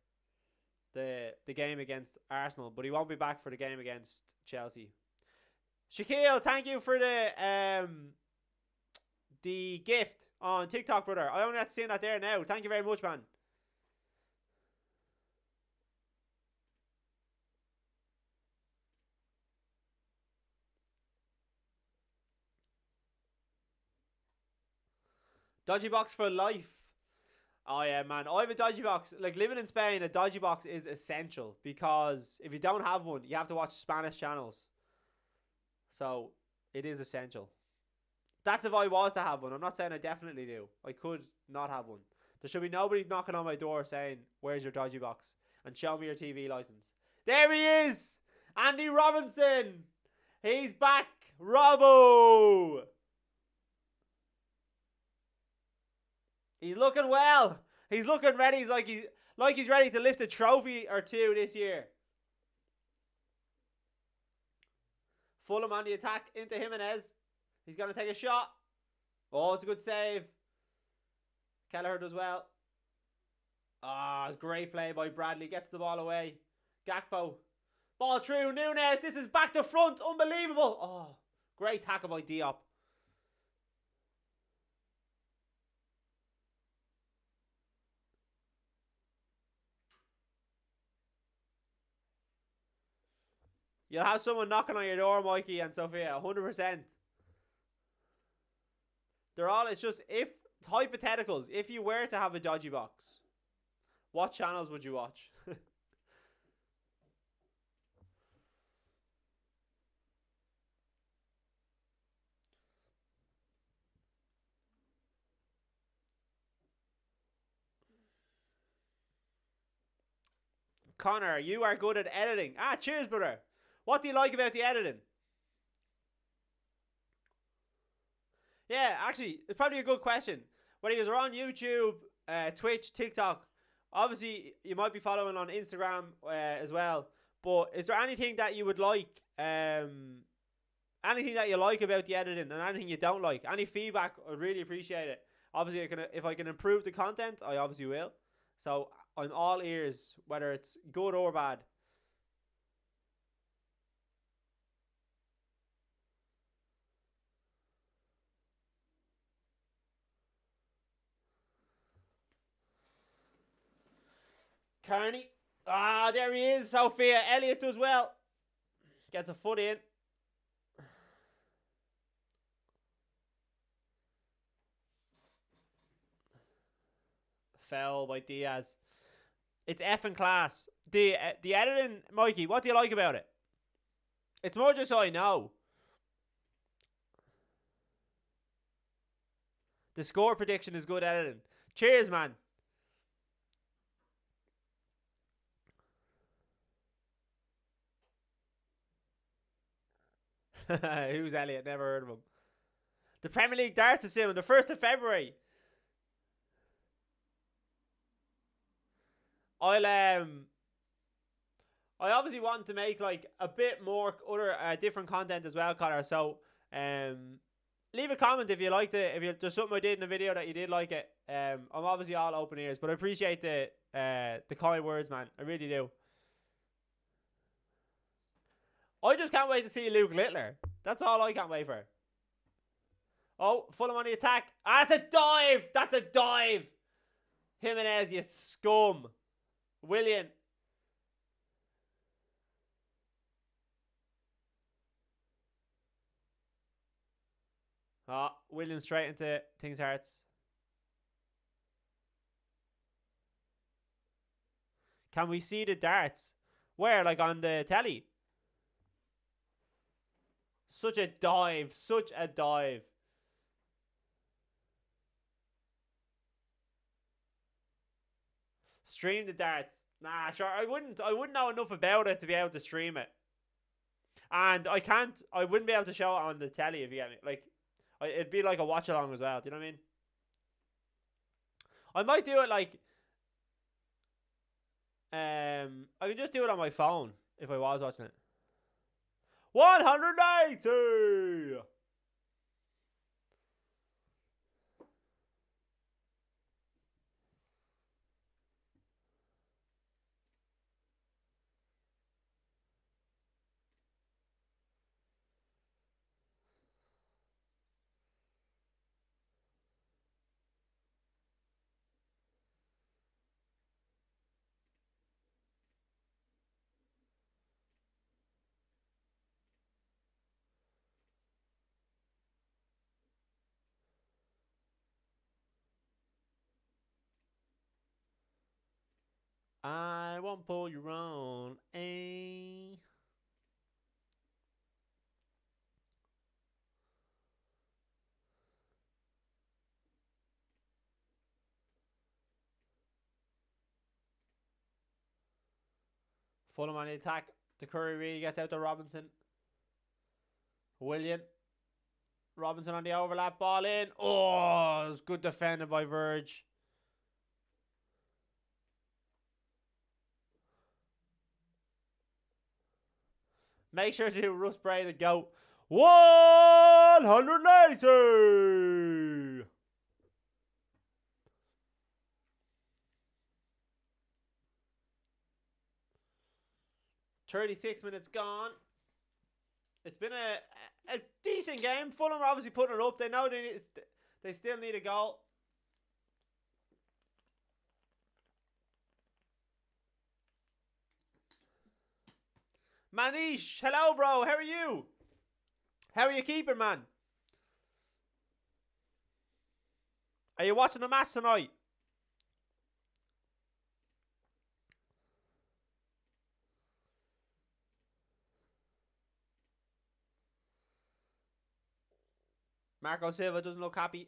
the game against Arsenal. But he won't be back for the game against Chelsea. Shaquille, thank you for the gift on TikTok, brother. I only have to see that there now. Thank you very much, man. Dodgy box for life. Oh yeah, man. I have a dodgy box. Like, living in Spain, a dodgy box is essential. Because if you don't have one, you have to watch Spanish channels. So, it is essential. That's if I was to have one. I'm not saying I definitely do. I could not have one. There should be nobody knocking on my door saying, where's your dodgy box? And show me your TV license. There he is! Andy Robinson! He's back! Robbo! He's looking well. He's looking ready. He's like he's ready to lift a trophy or two this year. Fulham on the attack into Jimenez. He's going to take a shot. Oh, it's a good save. Kelleher does well. Ah, it's great play by Bradley. Gets the ball away. Gakpo. Ball through. Núñez. This is back to front. Unbelievable. Oh, great tackle by Diop. You'll have someone knocking on your door, Mikey and Sophia. 100%. They're all, it's just, if, hypotheticals, if you were to have a dodgy box, what channels would you watch? Connor, you are good at editing. Ah, cheers, brother. What do you like about the editing? Yeah, actually, it's probably a good question. Whether you're on YouTube, Twitch, TikTok, obviously you might be following on Instagram as well. But is there anything that you would like, anything that you like about the editing and anything you don't like? Any feedback, I'd really appreciate it. Obviously, if I can improve the content, I obviously will. So I'm all ears, whether it's good or bad. Carney. Ah, there he is. Sophia. Elliott does well. Gets a foot in. Foul by Diaz. It's effing class. The editing, Mikey, what do you like about it? It's more just so I know. The score prediction is good editing. Cheers, man. Who's Elliot? Never heard of him. The Premier League darts is on the 1st of February. I obviously want to make like a bit more other different content as well, Connor. So leave a comment if you liked it. If there's something I did in the video that you did like it. I'm obviously all open ears, but I appreciate the kind words, man. I really do. I just can't wait to see Luke Littler. That's all I can't wait for. Oh, Fulham on the attack. Ah, that's a dive. That's a dive. Jimenez, you scum. Willian. Oh, Willian straight into things hearts. Can we see the darts? Where? Like on the telly? Such a dive. Such a dive. Stream the darts. Nah, sure. I wouldn't know enough about it to be able to stream it. And I wouldn't be able to show it on the telly if you get me. Like, it'd be like a watch along as well. Do you know what I mean? I might do it like, I can just do it on my phone if I was watching it. 180! I won't pull you wrong, eh? Fulham on the attack. The Curry really gets out to Robinson. William. Robinson on the overlap. Ball in. Oh, it's good defended by Verge. Make sure to do Russ Bray the goat. 180! $36 gone. It's been a decent game. Fulham are obviously putting it up. They know they still need a goal. Manish, hello, bro. How are you? How are you keeping, man? Are you watching the match tonight? Marco Silva doesn't look happy.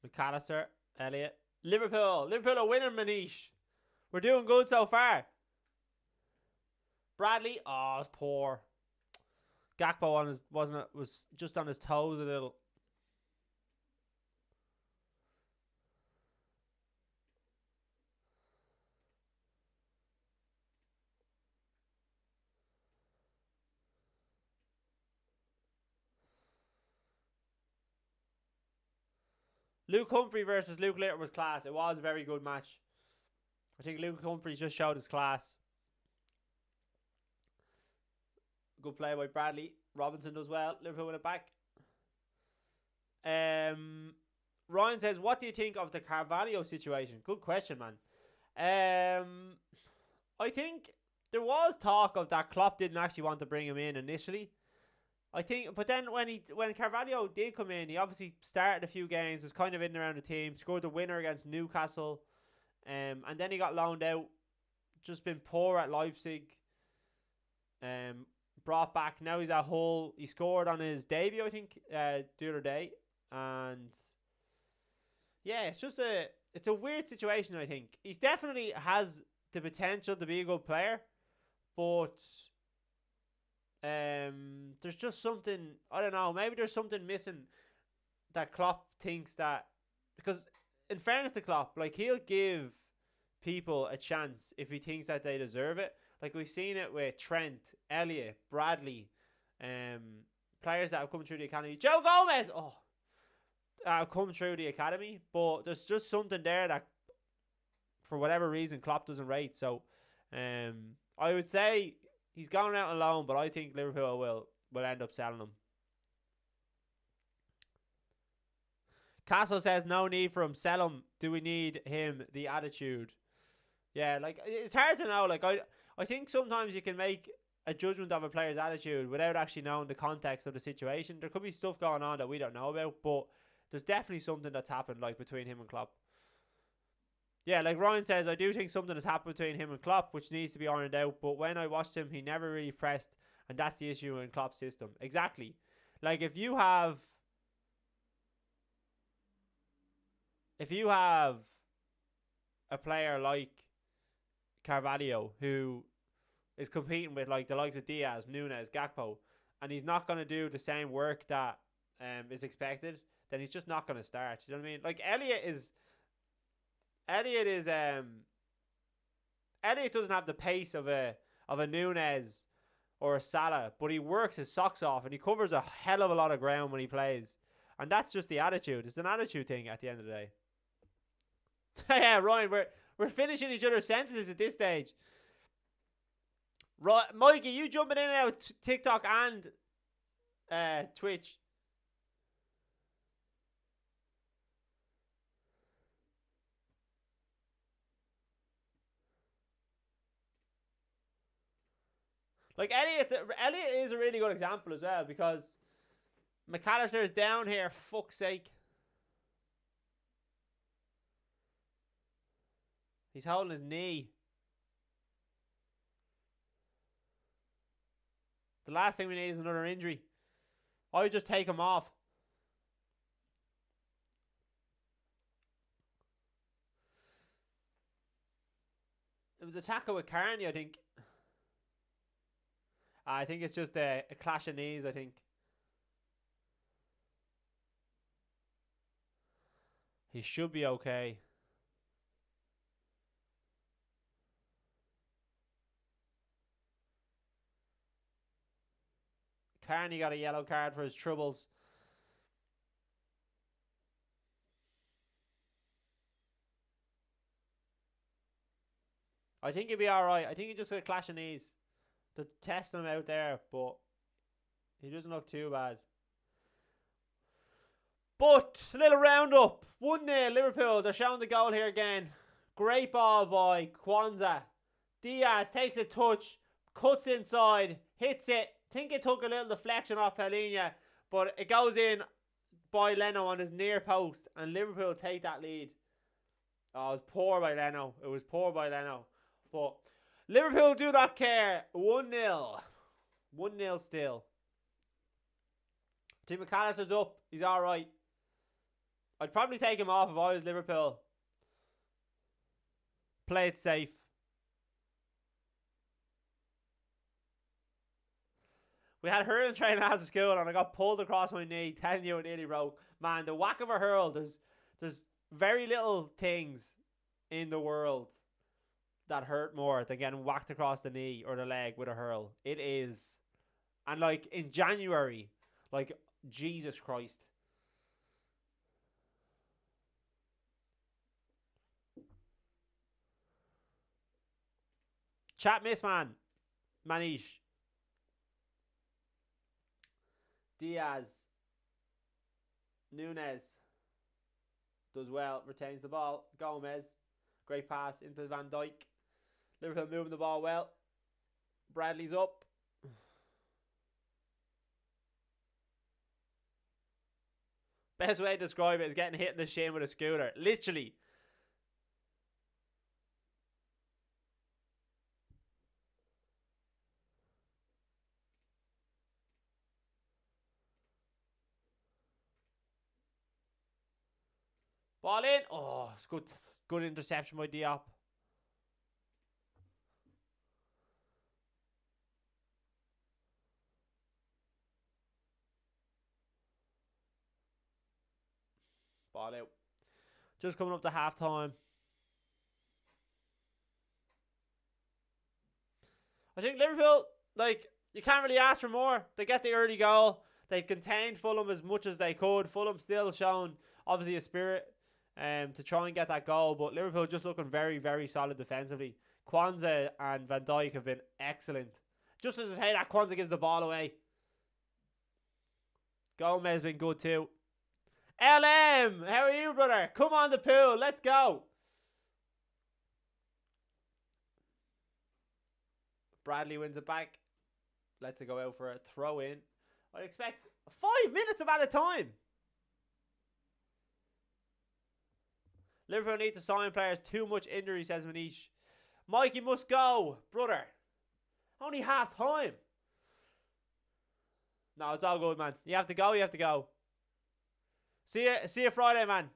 McAllister, Elliott. Liverpool are winning, Manish. We're doing good so far. Bradley, oh, poor. Gakpo was just on his toes a little. Luke Humphrey versus Luke Litter was class. It was a very good match. I think Luke Humphrey just showed his class. Good play by Bradley. Robinson does well. Liverpool win it back. Ryan says, what do you think of the Carvalho situation? Good question, man. I think there was talk of that Klopp didn't actually want to bring him in initially. I think, but then when Carvalho did come in, he obviously started a few games, was kind of in and around the team, scored the winner against Newcastle, and then he got loaned out. Just been poor at Leipzig. Brought back. Now he's at Hull. He scored on his debut, I think, the other day, and yeah, it's a weird situation. I think he definitely has the potential to be a good player, but there's just something, I don't know, maybe there's something missing that Klopp thinks that, because in fairness to Klopp, like, he'll give people a chance if he thinks that they deserve it. Like, we've seen it with Trent, Elliott, Bradley, players that have come through the academy. Joe Gomez, have come through the academy, but there's just something there that, for whatever reason, Klopp doesn't rate. So, I would say he's going out on loan, but I think Liverpool will end up selling him. Castle says no need for him. Sell him. Do we need him? The attitude. Yeah, like, it's hard to know. Like, I I think sometimes you can make a judgment of a player's attitude without actually knowing the context of the situation. There could be stuff going on that we don't know about, but there's definitely something that's happened, like, between him and Klopp. Yeah, like Ryan says, I do think something has happened between him and Klopp, which needs to be ironed out. But when I watched him, he never really pressed, and that's the issue in Klopp's system. Exactly. Like, if you have a player like Carvalho who is competing with, like, the likes of Diaz, Nunes, Gakpo, and he's not going to do the same work that is expected, then he's just not going to start. You know what I mean? Like, Elliot doesn't have the pace of a Nunes or a Salah, but he works his socks off and he covers a hell of a lot of ground when he plays. And that's just the attitude. It's an attitude thing at the end of the day. Yeah, Ryan, we're finishing each other's sentences at this stage. Right, Mikey, you jumping in and out TikTok and Twitch. Like, Elliot is a really good example as well, because McAllister is down here, fuck's sake. He's holding his knee. The last thing we need is another injury. I would just take him off. It was a tackle with Carney, I think. I think it's just a clash of knees, I think. He should be okay. Carney got a yellow card for his troubles. I think he'll be alright. I think he just got a clash of knees. They're testing him out there, but he doesn't look too bad. But, a little roundup. 1-0 Liverpool. They're showing the goal here again. Great ball by Kwanzaa. Diaz takes a touch, cuts inside, hits it. Think it took a little deflection off Palhinha, but it goes in by Leno on his near post, and Liverpool take that lead. Oh, it was poor by Leno. It was poor by Leno. But Liverpool do not care. 1-0. 1-0 still. Tim McAllister's up. He's alright. I'd probably take him off if I was Liverpool. Play it safe. We had hurling training after school and I got pulled across my knee, telling you it nearly broke. Man, the whack of a hurl, there's very little things in the world that hurt more than getting whacked across the knee or the leg with a hurl. It is. And, like, in January, like, Jesus Christ. Chat miss, man. Manish. Diaz. Nunes. Does well. Retains the ball. Gomez. Great pass into Van Dijk. Liverpool moving the ball well. Bradley's up. Best way to describe it is getting hit in the shin with a scooter. Literally. Ball in. Oh, it's good. Good interception by Diop. Ball out. Just coming up to half time. I think Liverpool, like, you can't really ask for more. They get the early goal. They contained Fulham as much as they could. Fulham still shown, obviously, a spirit to try and get that goal. But Liverpool just looking very, very solid defensively. Kwanzaa and Van Dijk have been excellent. Just as I say that, Kwanzaa gives the ball away. Gomez has been good too. LM, how are you, brother? Come on the pool, let's go. Bradley wins it back. Lets it go out for a throw in. I expect 5 minutes of added time. Liverpool need to sign players. Too much injury, says Manish. Mikey must go, brother. Only half time. No, it's all good, man. You have to go. You have to go. See you Friday, man.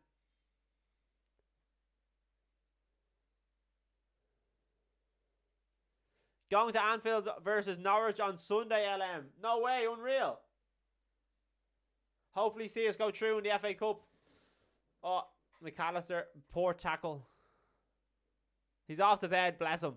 Going to Anfield versus Norwich on Sunday, LM. No way, unreal. Hopefully see us go through in the FA Cup. Oh, McAllister, poor tackle. He's off the bed, bless him.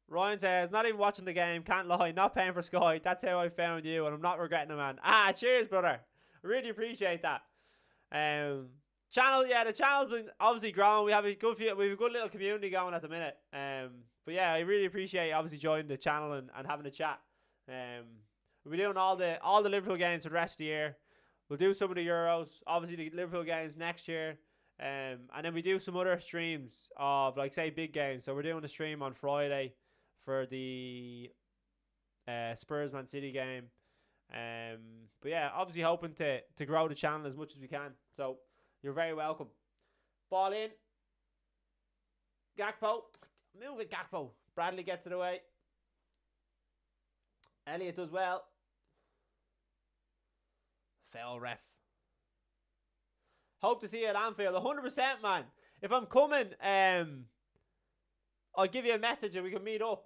Ryan says, not even watching the game, can't lie, not paying for Sky. That's how I found you, and I'm not regretting it, man. Ah, cheers, brother. I really appreciate that. Channel, yeah, the channel's been obviously growing. We have a good little community going at the minute. But yeah, I really appreciate obviously joining the channel and having a chat. We'll be doing all the Liverpool games for the rest of the year. We'll do some of the Euros, obviously the Liverpool games next year. And then we do some other streams of, like, say, big games. So we're doing a stream on Friday for the Spurs Man City game. But yeah, obviously hoping to grow the channel as much as we can. So you're very welcome. Ball in. Gakpo. Move it, Gakpo. Bradley gets it away. Elliott does well. Foul ref. Hope to see you at Anfield. 100%, man. If I'm coming, I'll give you a message and we can meet up.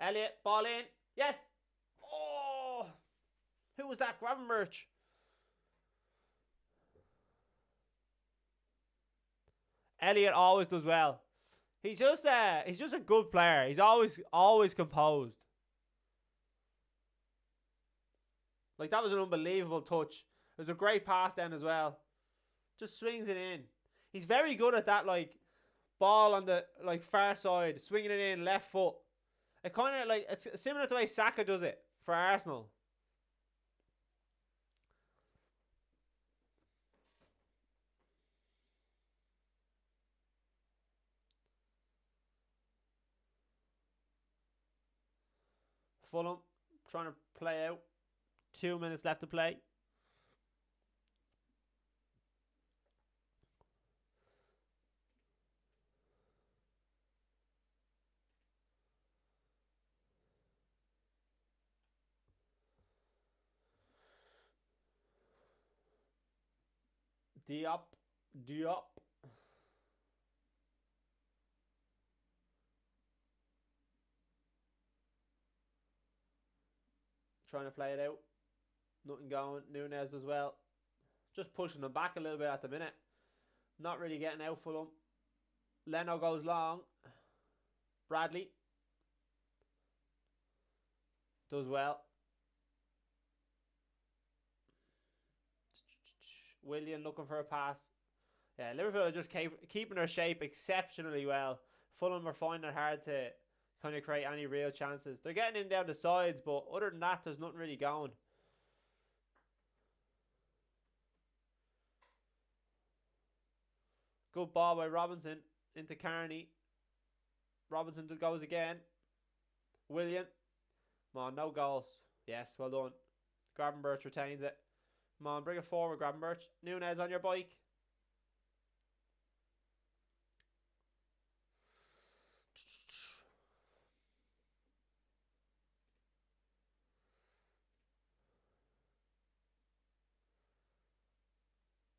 Elliott, ball in. Yes. Oh, who was that? Gravenberch. Elliott always does well. He's just a good player. He's always composed. Like, that was an unbelievable touch. It was a great pass then as well. Just swings it in. He's very good at that, like, ball on the, like, far side, swinging it in left foot. It kind of, like, it's similar to the way Saka does it for Arsenal. Fulham trying to play out. 2 minutes left to play. Diop. Trying to play it out. Nothing going. Nunez as well. Just pushing them back a little bit at the minute. Not really getting out for them. Leno goes long. Bradley does well. William looking for a pass. Yeah, Liverpool are just keeping their shape exceptionally well. Fulham are finding it hard to kind of create any real chances. They're getting in down the sides, but other than that, there's nothing really going. Good ball by Robinson into Carney. Robinson goes again. William. Come on, no goals. Yes, well done. Gravenberch retains it. Come on, bring it forward, Gravenberch. Nunez on your bike.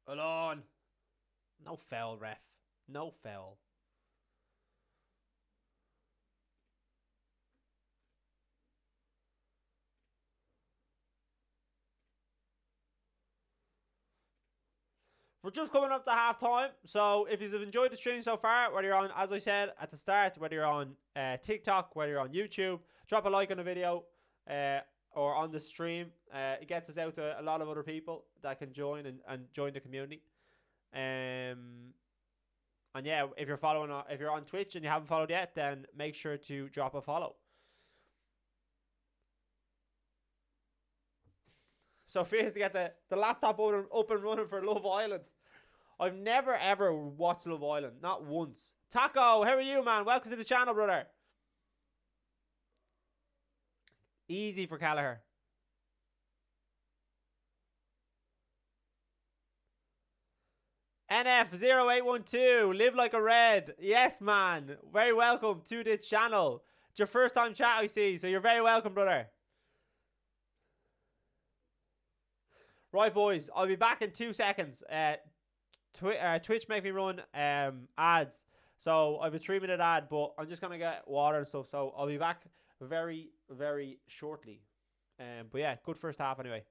Alone. No foul, ref. No foul. We're just coming up to half time, so if you've enjoyed the stream so far, whether you're on, as I said at the start, whether you're on TikTok, whether you're on YouTube, drop a like on the video. or on the stream. It gets us out to a lot of other people that can join and join the community. And yeah, if you're following, if you're on Twitch and you haven't followed yet, then make sure to drop a follow. So fears to get the laptop up and running for Love Island. I've never ever watched Love Island, not once. Taco, how are you, man? Welcome to the channel, brother. Easy for Callagher. NF0812, live like a red. Yes, man. Very welcome to the channel. It's your first time chat, I see, so you're very welcome, brother. Right, boys, I'll be back in 2 seconds. Twitch make me run ads. So I have a 3-minute ad, but I'm just going to get water and stuff. So I'll be back very, very shortly. But yeah, good first half anyway.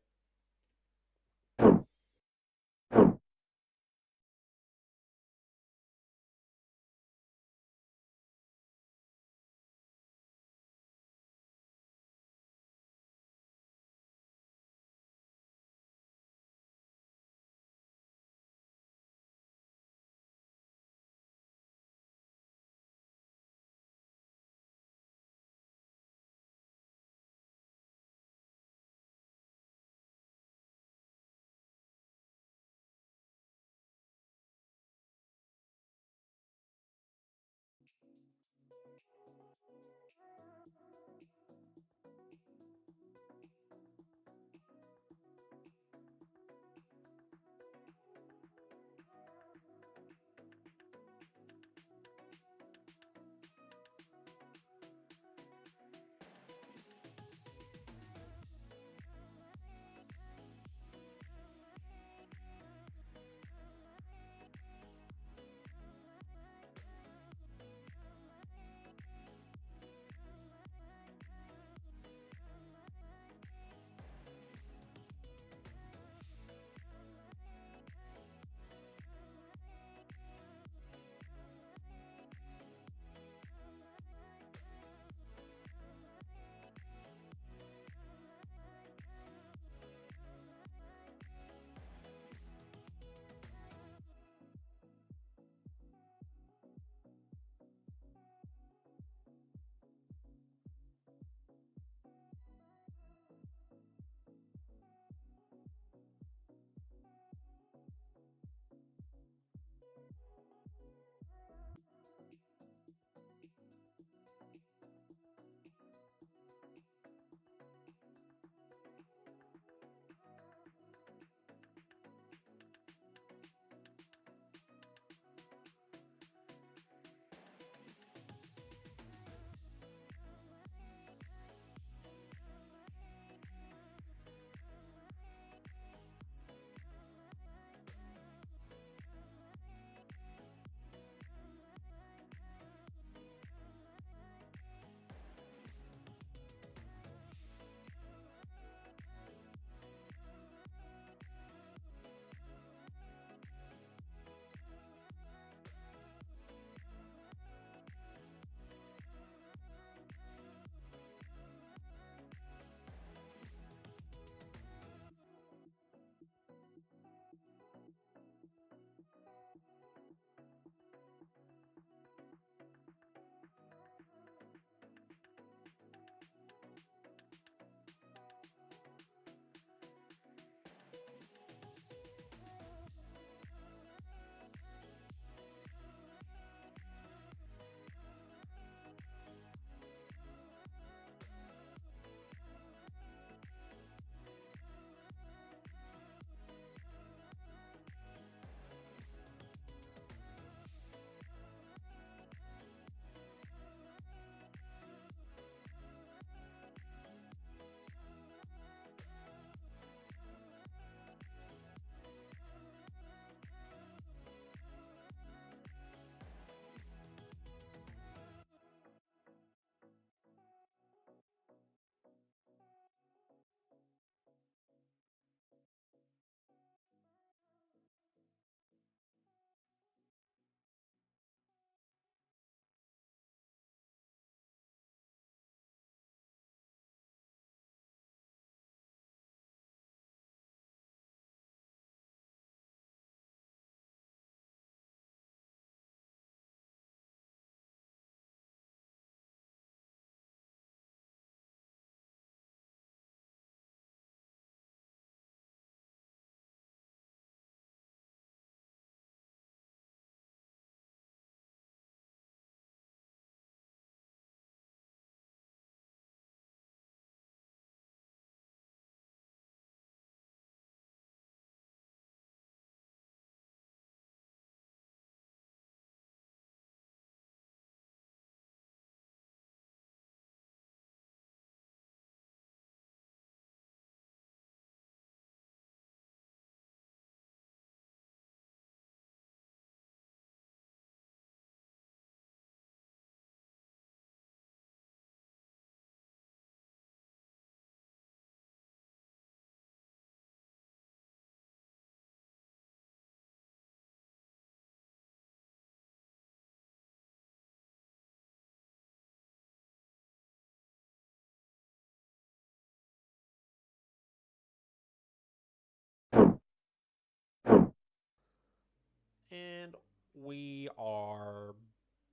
And we are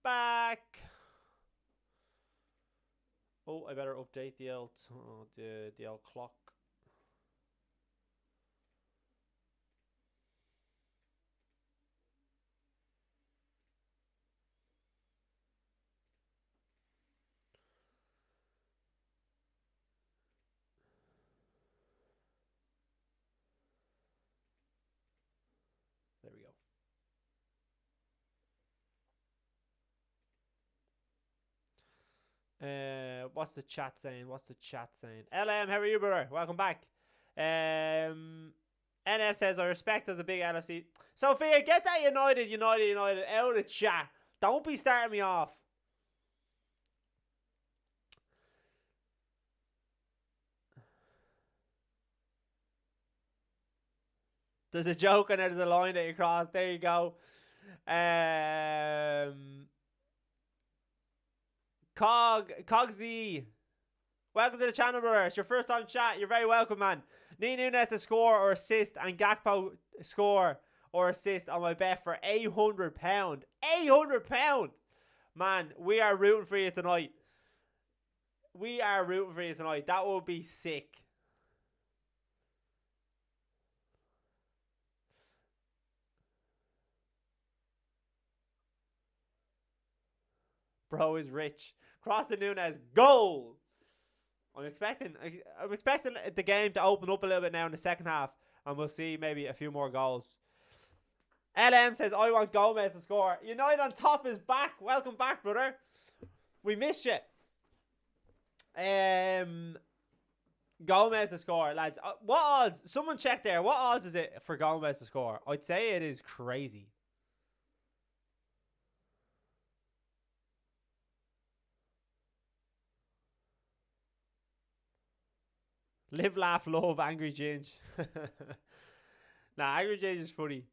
back. Oh, I better update the old the old clock. There we go. What's the chat saying? What's the chat saying? LM, how are you, brother? Welcome back. NF says, I respect as a big LFC. Sophia, get that United out of the chat. Don't be starting me off. There's a joke and there's a line that you cross. There you go. Cogsy. Welcome to the channel, brother. It's your first time chat. You're very welcome, man. Need Nunes to score or assist and Gakpo score or assist on my bet for £800. £800! Man, we are rooting for you tonight. We are rooting for you tonight. That would be sick. Bro is rich. Cross the Nunes. Goal! I'm expecting the game to open up a little bit now in the second half, and we'll see maybe a few more goals. LM says, I want Gomez to score. United on top is back. Welcome back, brother. We missed you. Gomez to score, lads. What odds? Someone check there. What odds is it for Gomez to score? I'd say it is crazy. Live, laugh, love, Angry Ginge. Nah, Angry Ginge is funny.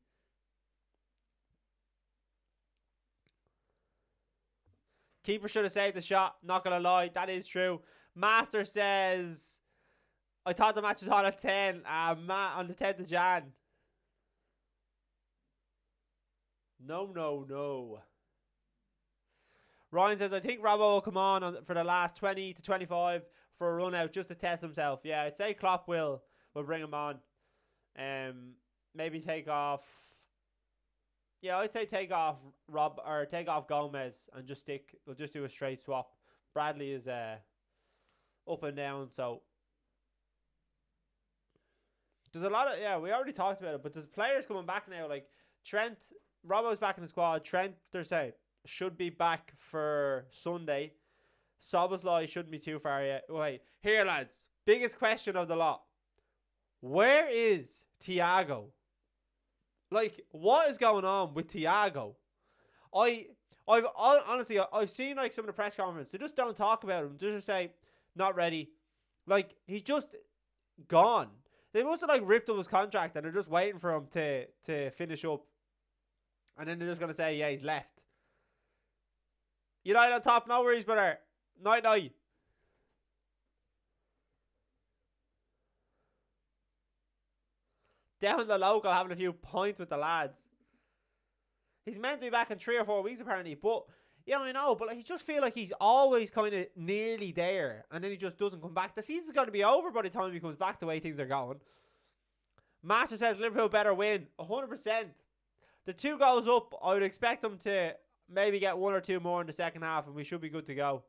Keeper should have saved the shot. Not gonna lie, that is true. Master says, I thought the match was on at 10. On the 10th of Jan. No. Ryan says, I think Robbo will come on for the last 20 to 25 for a run out just to test himself. Yeah, I'd say Klopp will bring him on. Maybe take off. Yeah, I'd say take off Gomez and just stick. We'll just do a straight swap. Bradley is up and down, so there's a lot of we already talked about it, but there's players coming back now. Like Trent, Robbo's back in the squad. Trent, they're saying, should be back for Sunday. Szoboszlai shouldn't be too far yet. Wait, here, lads. Biggest question of the lot. Where is Thiago? Like, what is going on with Thiago? Honestly, I've seen like some of the press conferences. They just don't talk about him. They just say, not ready. Like, he's just gone. They must have like ripped up his contract and they're just waiting for him to finish up. And then they're just going to say, yeah, he's left. United on top, no worries, brother. Night. Down the local having a few points with the lads. He's meant to be back in 3 or 4 weeks apparently, but yeah, I know, but like, I just feel like he's always kind of nearly there, and then he just doesn't come back. The season's going to be over by the time he comes back the way things are going. Master says Liverpool better win. 100%. The 2 goals up, I would expect them to maybe get 1 or 2 more in the second half, and we should be good to go.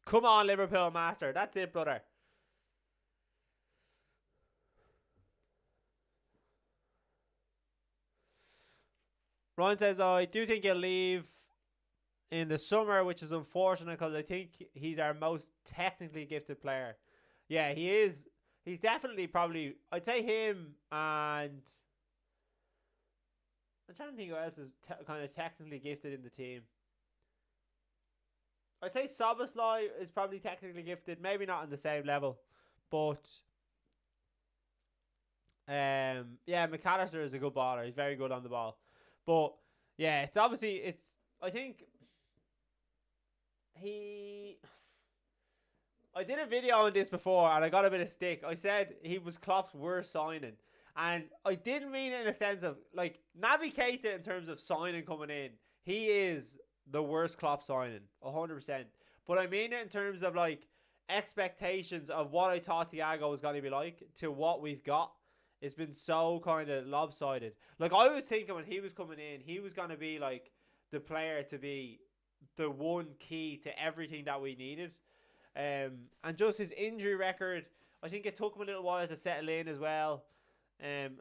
Come on, Liverpool, master. That's it, brother. Ryan says, I do think he'll leave in the summer, which is unfortunate because I think he's our most technically gifted player. Yeah, he is. He's definitely probably, I'd say him and I'm trying to think who else is kind of technically gifted in the team. I'd say Soboslai is probably technically gifted, maybe not on the same level, but yeah, McAllister is a good baller. He's very good on the ball, but yeah, it's obviously I think I did a video on this before and I got a bit of stick. I said he was Klopp's worst signing. And I didn't mean it in a sense of, like, Naby Keita in terms of signing coming in. He is the worst Klopp signing, 100%. But I mean it in terms of, like, expectations of what I thought Thiago was going to be like to what we've got. It's been so kind of lopsided. Like, I was thinking when he was coming in, he was going to be, like, the player to be the one key to everything that we needed. And just his injury record, I think it took him a little while to settle in as well.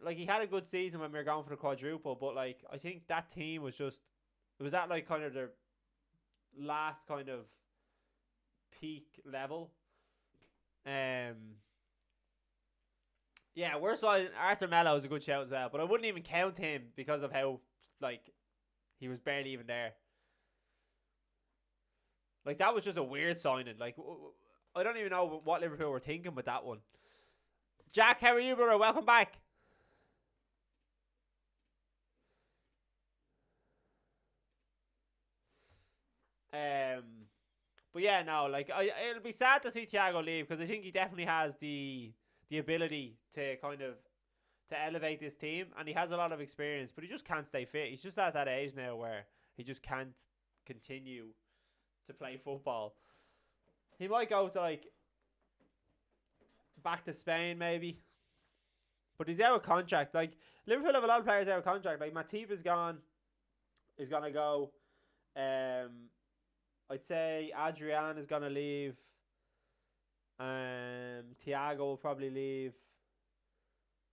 Like, he had a good season when we were going for the quadruple, but like I think that team was just, it was at like kind of their last kind of peak level. Yeah, worst side Arthur Mello is a good shout as well, but I wouldn't even count him because of how like he was barely even there. Like, that was just a weird signing. Like, I don't even know what Liverpool were thinking with that one. Jack, how are you, brother? Welcome back. But yeah, no, like it'll be sad to see Thiago leave because I think he definitely has the ability to kind of to elevate this team, and he has a lot of experience, but he just can't stay fit. He's just at that age now where he just can't continue to play football. He might go to like back to Spain maybe, but he's out of contract. Like, Liverpool have a lot of players out of contract. Like, Matip is gone. He's gonna go. I'd say Adrian is gonna leave. Thiago will probably leave.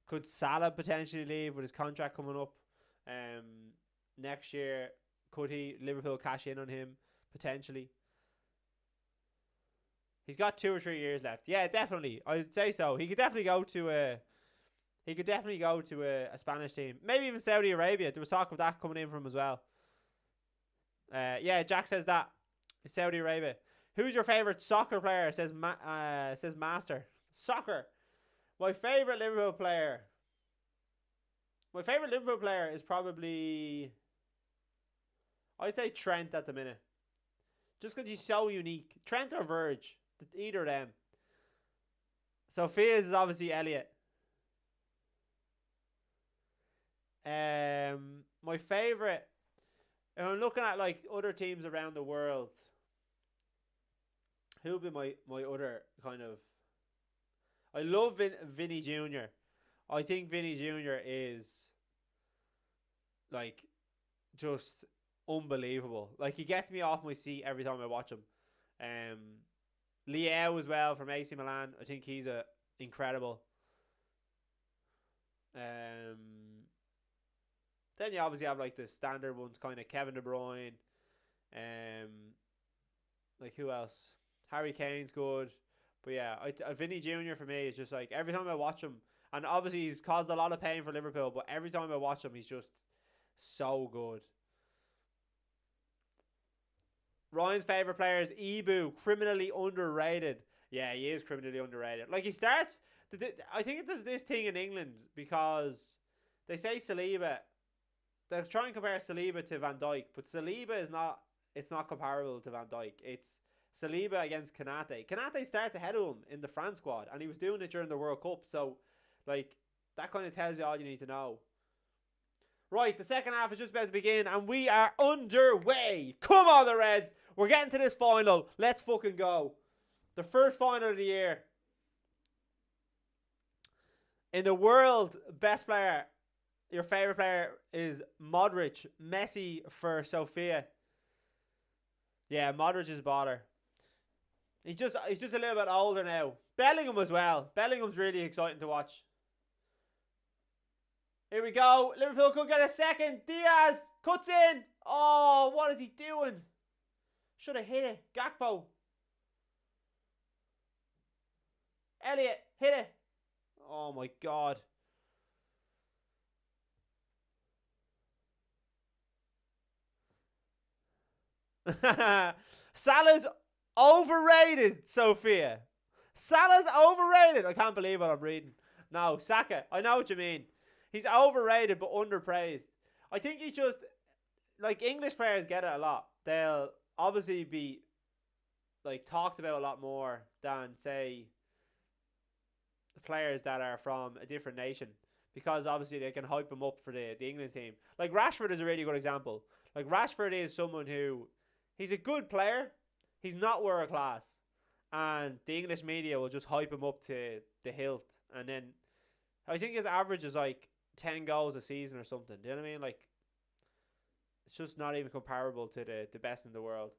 Could Salah potentially leave with his contract coming up next year? Could he Liverpool cash in on him potentially? He's got 2 or 3 years left. Yeah, definitely. I'd say so. He could definitely go to a Spanish team, maybe even Saudi Arabia. There was talk of that coming in from as well. Yeah, Jack says that. Saudi Arabia. Who's your favourite soccer player? Says Master. Soccer. My favourite Liverpool player. My favourite Liverpool player is probably, I'd say Trent at the minute. Just because he's so unique. Trent or Verge. Either of them. Sophia's is obviously Elliot. My favourite, if I'm looking at like other teams around the world, who would be my other kind of, I love Vinny Jr. I think Vinny Jr. is like just unbelievable. Like, he gets me off my seat every time I watch him. Leao as well from AC Milan. I think he's incredible. Then you obviously have like the standard ones, kind of Kevin De Bruyne. Like, who else? Harry Kane's good. But yeah, Vinny Jr. for me is just like, every time I watch him, and obviously he's caused a lot of pain for Liverpool, but every time I watch him, he's just so good. Ryan's favourite player is Ibu, criminally underrated. Yeah, he is criminally underrated. Like, he starts, I think there's this thing in England because they say Saliba, they're trying to compare Saliba to Van Dijk, but Saliba is not, it's not comparable to Van Dijk. It's Saliba against Kanate. Kanate starts ahead of him in the France squad, and he was doing it during the World Cup, so, like, that kind of tells you all you need to know. Right, the second half is just about to begin, and we are underway. Come on, the Reds. We're getting to this final. Let's fucking go. The first final of the year. In the world, best player, your favourite player is Modric. Messi for Sofia. Yeah, Modric is baller. He's just a little bit older now. Bellingham as well. Bellingham's really exciting to watch. Here we go. Liverpool could get a second. Diaz cuts in. Oh, what is he doing? Should have hit it. Gakpo. Elliot, hit it. Oh my God. Salah's overrated, Sophia. Salah's overrated. I can't believe what I'm reading. No, Saka. I know what you mean. He's overrated but underpraised. I think he's just like English players get it a lot. They'll obviously be like talked about a lot more than say the players that are from a different nation because obviously they can hype him up for the England team. Like Rashford is a really good example. Like Rashford is someone who he's a good player. He's not world class, and the English media will just hype him up to the hilt. And then I think his average is like 10 goals a season or something. Do you know what I mean? Like it's just not even comparable to the best in the world.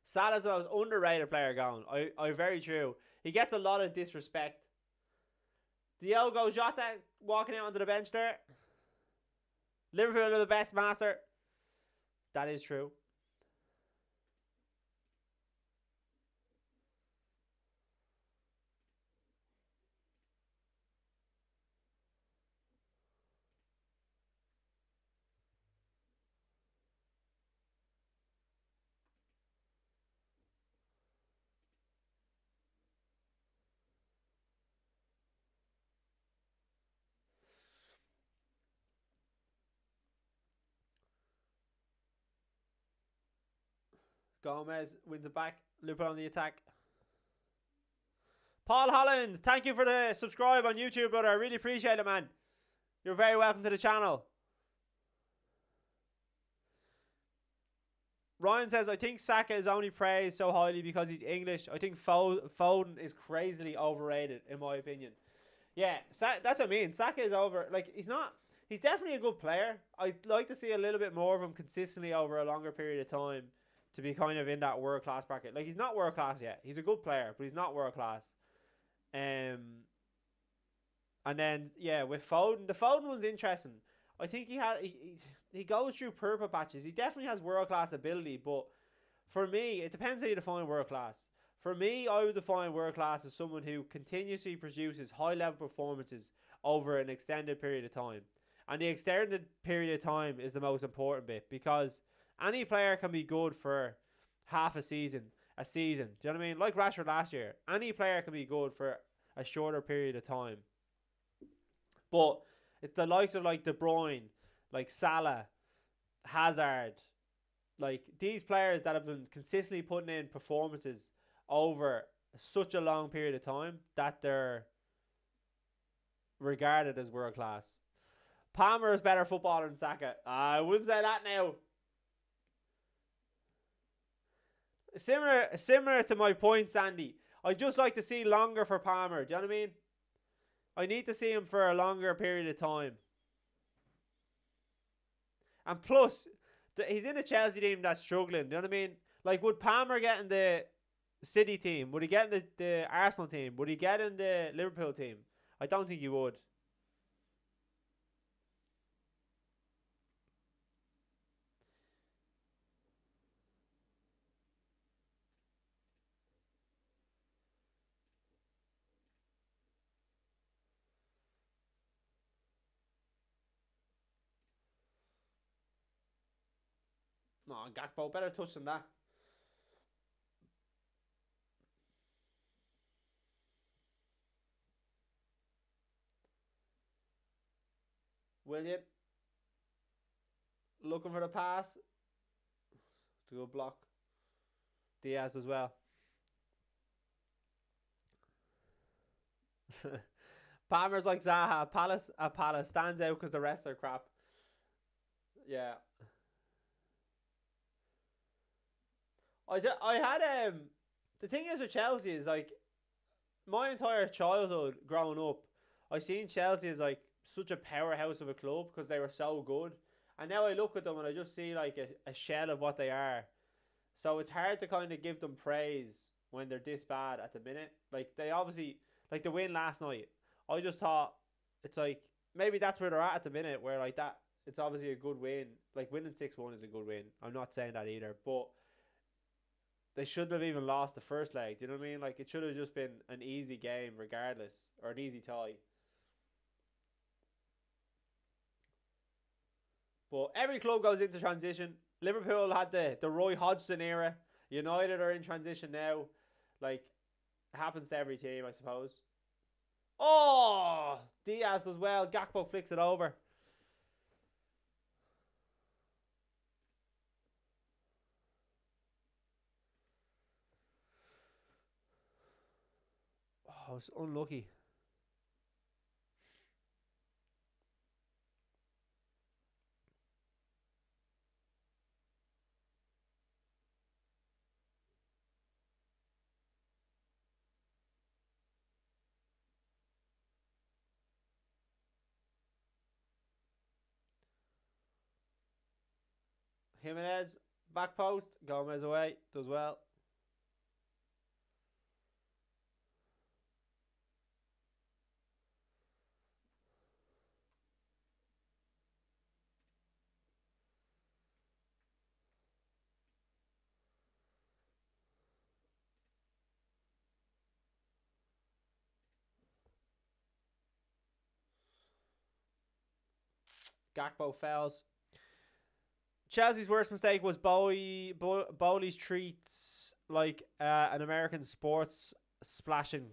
Salah's the most underrated player going. I very true. He gets a lot of disrespect. Diogo Jota walking out onto the bench there. Liverpool are the best master. That is true. Gomez wins it back. Liverpool on the attack. Paul Holland, thank you for the subscribe on YouTube, brother. I really appreciate it, man. You're very welcome to the channel. Ryan says, I think Saka is only praised so highly because he's English. I think Foden is crazily overrated, in my opinion. Yeah, that's what I mean. Saka is over. Like, he's definitely a good player. I'd like to see a little bit more of him consistently over a longer period of time to be kind of in that world-class bracket. Like, he's not world-class yet. He's a good player, but he's not world-class. And then, yeah, with Foden, the Foden one's interesting. I think he goes through purple patches. He definitely has world-class ability, but for me, it depends how you define world-class. For me, I would define world-class as someone who continuously produces high-level performances over an extended period of time. And the extended period of time is the most important bit because any player can be good for half a season. Do you know what I mean? Like Rashford last year. Any player can be good for a shorter period of time. But it's the likes of like De Bruyne, like Salah, Hazard, like these players that have been consistently putting in performances over such a long period of time that they're regarded as world class. Palmer is better footballer than Saka. I wouldn't say that now. Similar to my point, Sandy. I'd just like to see longer for Palmer. Do you know what I mean? I need to see him for a longer period of time. And plus, he's in a Chelsea team that's struggling. Do you know what I mean? Like, would Palmer get in the City team? Would he get in the Arsenal team? Would he get in the Liverpool team? I don't think he would. No, Gakpo, better touch than that. William. Looking for the pass. To go block. Diaz as well. Palmer's like Zaha. Palace stands out because the rest are crap. Yeah. I had the thing is with Chelsea is like my entire childhood growing up, I seen Chelsea as like such a powerhouse of a club because they were so good, and now I look at them and I just see like a shell of what they are. So it's hard to kind of give them praise when they're this bad at the minute. Like they obviously like the win last night. I just thought it's like maybe that's where they're at the minute, where like that it's obviously a good win. Like winning 6-1 is a good win. I'm not saying that either, but they shouldn't have even lost the first leg. Do you know what I mean? Like it should have just been an easy game regardless, or an easy tie. But every club goes into transition. Liverpool had the Roy Hodgson era. United are in transition now. Like, it happens to every team, I suppose. Oh, Diaz does well. Gakpo flicks it over. Oh, it's unlucky. Jimenez, back post. Gomez away. Does well. Gakpo fouls. Chelsea's worst mistake was Bowley's treats like an American sports splashing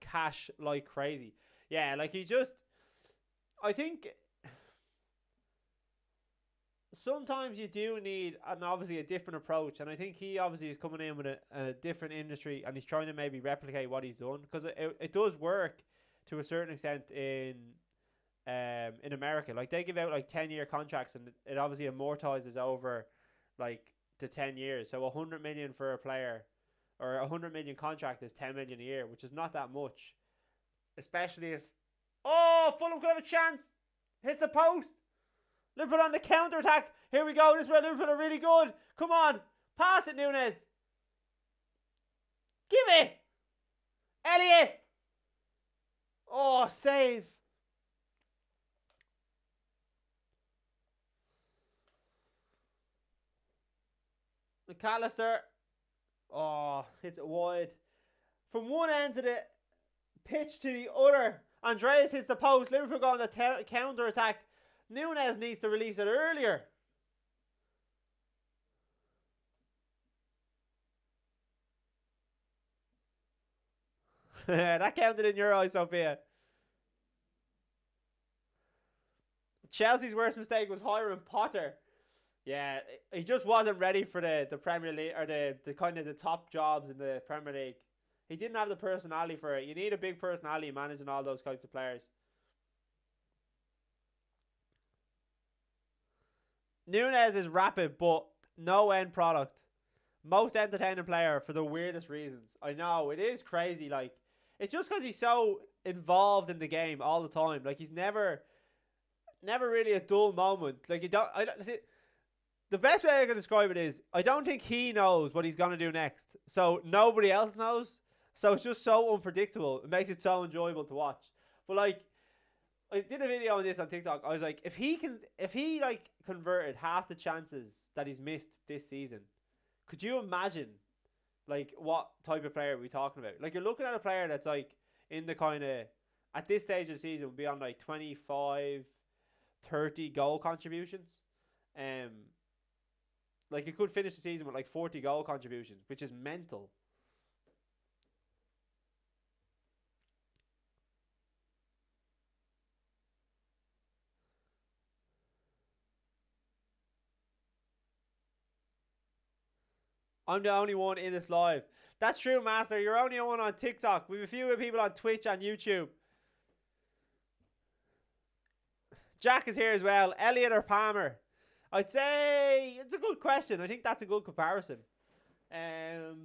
cash like crazy. Yeah, like he just. I think sometimes you do need obviously a different approach, and I think he obviously is coming in with a different industry, and he's trying to maybe replicate what he's done because it does work to a certain extent in America. Like they give out like 10-year contracts, and it obviously amortizes over like the 10 years. So 100 million for a player, or 100 million contract is 10 million a year, which is not that much, especially if Fulham could have a chance. Hit the post. Liverpool on the counter attack. Here we go. This is where Liverpool are really good. Come on, pass it, Nunes. Give it, Elliot. Oh, save. McAllister. Oh, hits it wide. From one end of the pitch to the other. Andreas hits the post. Liverpool go on the counter attack. Nunes needs to release it earlier. That counted in your eyes, Sophia. Chelsea's worst mistake was hiring Potter. Yeah, he just wasn't ready for the Premier League, or the kind of the top jobs in the Premier League. He didn't have the personality for it. You need a big personality managing all those types of players. Nunes is rapid, but no end product. Most entertaining player for the weirdest reasons. I know, it is crazy. Like, it's just because he's so involved in the game all the time. Like, he's never really a dull moment. Like, see, the best way I can describe it is, I don't think he knows what he's going to do next. So, nobody else knows. So, it's just so unpredictable. It makes it so enjoyable to watch. But, like, I did a video on this on TikTok. I was like, if he like converted half the chances that he's missed this season, could you imagine like what type of player are we talking about? Like, you're looking at a player that's like in the kind of, at this stage of the season, will be on like 25, 30 goal contributions. Like, he could finish the season with like 40 goal contributions, which is mental. I'm the only one in this live. That's true, Master. You're only one on TikTok. We have a few people on Twitch and YouTube. Jack is here as well. Elliot or Palmer? I'd say it's a good question. I think that's a good comparison. Elliot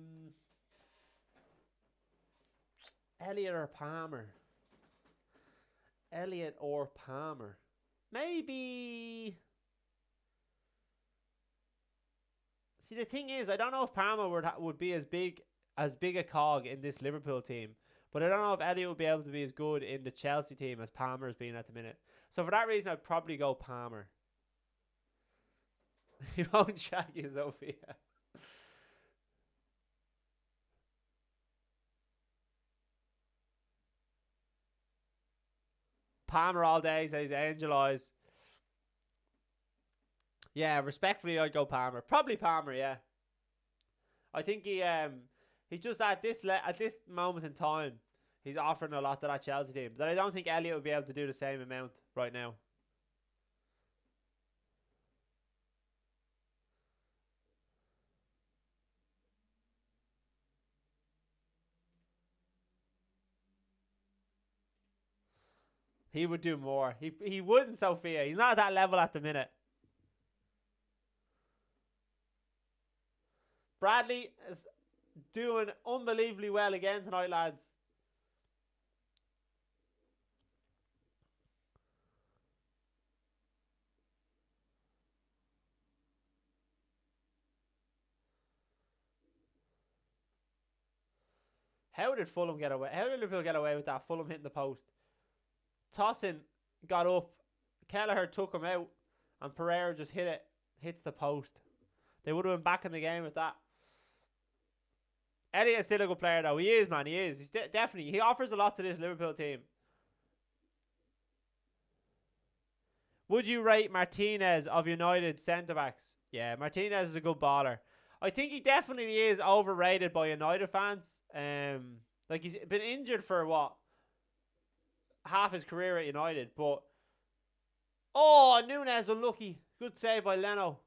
or Palmer? Elliot or Palmer? Maybe. See, the thing is, I don't know if Palmer would be as big a cog in this Liverpool team, but I don't know if Elliot would be able to be as good in the Chelsea team as Palmer has been at the minute. So for that reason, I'd probably go Palmer. He won't shag you, Sophia. Palmer all day, says Angel Eyes. Yeah, respectfully, I'd go Palmer. Probably Palmer. Yeah, I think he's just at this moment in time, he's offering a lot to that Chelsea team that I don't think Elliott would be able to do the same amount right now. He would do more. He wouldn't, Sophia. He's not at that level at the minute. Bradley is doing unbelievably well again tonight, lads. How did Fulham get away? How did Liverpool get away with that? Fulham hitting the post. Tossin got up. Kelleher took him out, and Pereira just hits the post. They would have been back in the game with that. Elliott is still a good player, though. He is, man. He is. He's definitely. He offers a lot to this Liverpool team. Would you rate Martinez of United centre backs? Yeah, Martinez is a good baller. I think he definitely is overrated by United fans. Like he's been injured for what, half his career at United, but Núñez unlucky. Good save by Leno.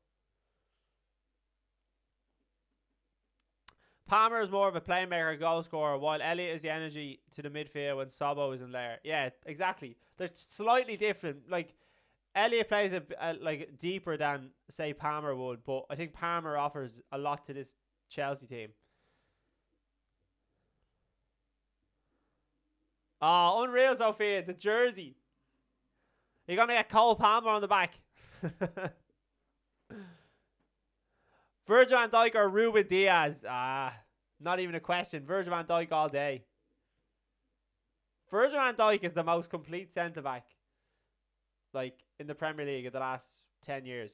Palmer is more of a playmaker, goal scorer, while Elliott is the energy to the midfield when Sobo isn't there. Yeah, exactly. They're slightly different. Like Elliott plays like deeper than say Palmer would, but I think Palmer offers a lot to this Chelsea team. Oh, unreal, Sophia. The jersey. You're going to get Cole Palmer on the back. Virgil van Dijk or Ruben Diaz? Not even a question. Virgil van Dijk all day. Virgil van Dijk is the most complete centre-back like in the Premier League in the last 10 years.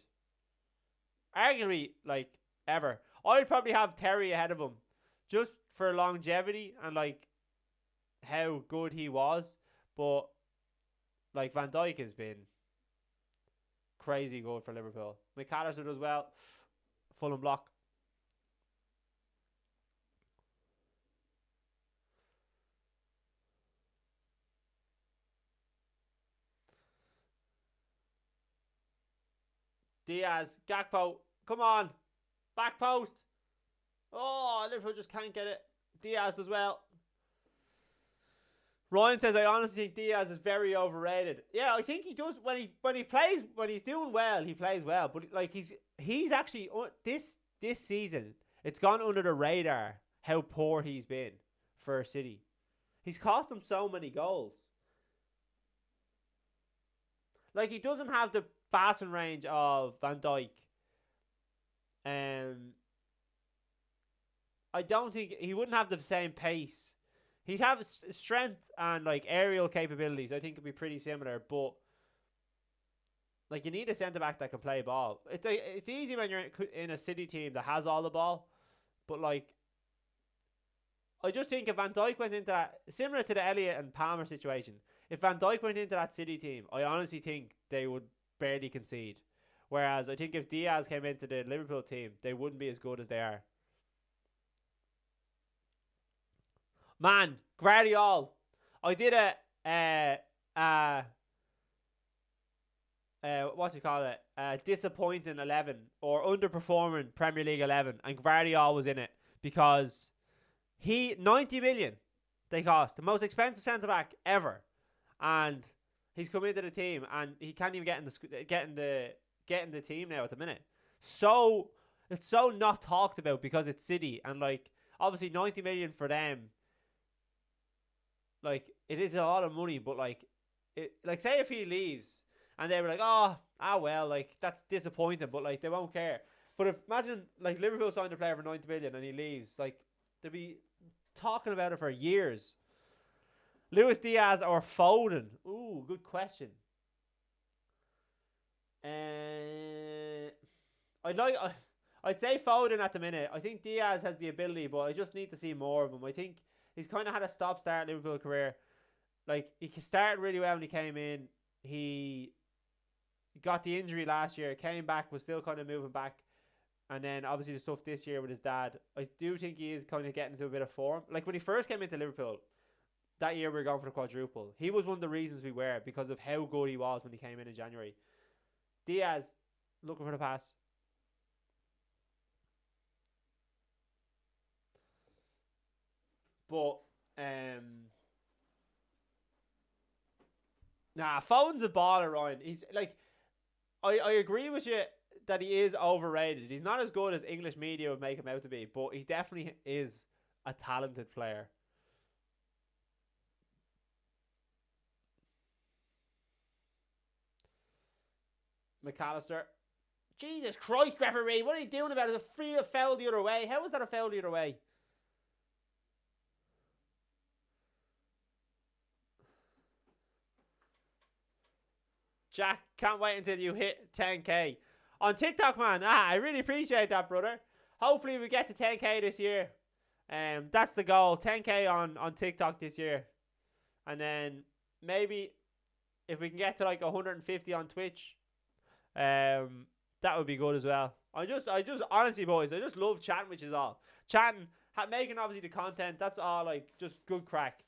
Arguably, like, ever. I'd probably have Terry ahead of him just for longevity and like how good he was, but like Van Dijk has been crazy good for Liverpool. McAllister does well. Fulham block. Diaz, Gakpo, come on, back post. Oh, Liverpool just can't get it. Diaz as well. Ryan says, I honestly think Diaz is very overrated. Yeah, I think he does when he plays, when he's doing well, he plays well. But like he's actually this season, it's gone under the radar how poor he's been for City. He's cost them so many goals. Like he doesn't have the passing range of Van Dijk. I don't think he wouldn't have the same pace. He'd have strength and like aerial capabilities. I think it'd be pretty similar, but like you need a centre back that can play ball. It's easy when you're in a City team that has all the ball, but like I just think if Van Dijk went into that, similar to the Elliott and Palmer situation, if Van Dijk went into that City team, I honestly think they would barely concede. Whereas I think if Diaz came into the Liverpool team, they wouldn't be as good as they are. Man, Guardiola. I did what do you call it? Disappointing 11 or underperforming Premier League 11, and Guardiola was in it because 90 million they cost, the most expensive centre back ever, and he's come into the team and he can't even get in the team now at the minute. So it's so not talked about because it's City, and like obviously 90 million for them. Like it is a lot of money, but like say if he leaves and they were like, well, like that's disappointing, but like they won't care. But if imagine like Liverpool signed a player for 90 million and he leaves, like they'll be talking about it for years. Luis Diaz or Foden? Ooh, good question. I'd say Foden at the minute. I think Diaz has the ability, but I just need to see more of him. I think he's kind of had a stop-start Liverpool career. Like he started really well when he came in. He got the injury last year, came back, was still kind of moving back, and then obviously the stuff this year with his dad. I do think he is kind of getting into a bit of form. Like when he first came into Liverpool, that year we were going for the quadruple. He was one of the reasons we were because of how good he was when he came in January. Diaz looking for the pass. But nah, Foden's a baller, Ryan. He's like, I agree with you that he is overrated. He's not as good as English media would make him out to be, but he definitely is a talented player. McAllister. Jesus Christ, referee, what are you doing about it? It's a free foul the other way. How was that a foul the other way? Jack, can't wait until you hit 10k. On TikTok, man. I really appreciate that, brother. Hopefully we get to 10k this year. That's the goal. 10k on TikTok this year. And then maybe if we can get to like 150 on Twitch, that would be good as well. I just honestly, boys, I just love chatting with you all. Chatting, making obviously the content. That's all like just good crack.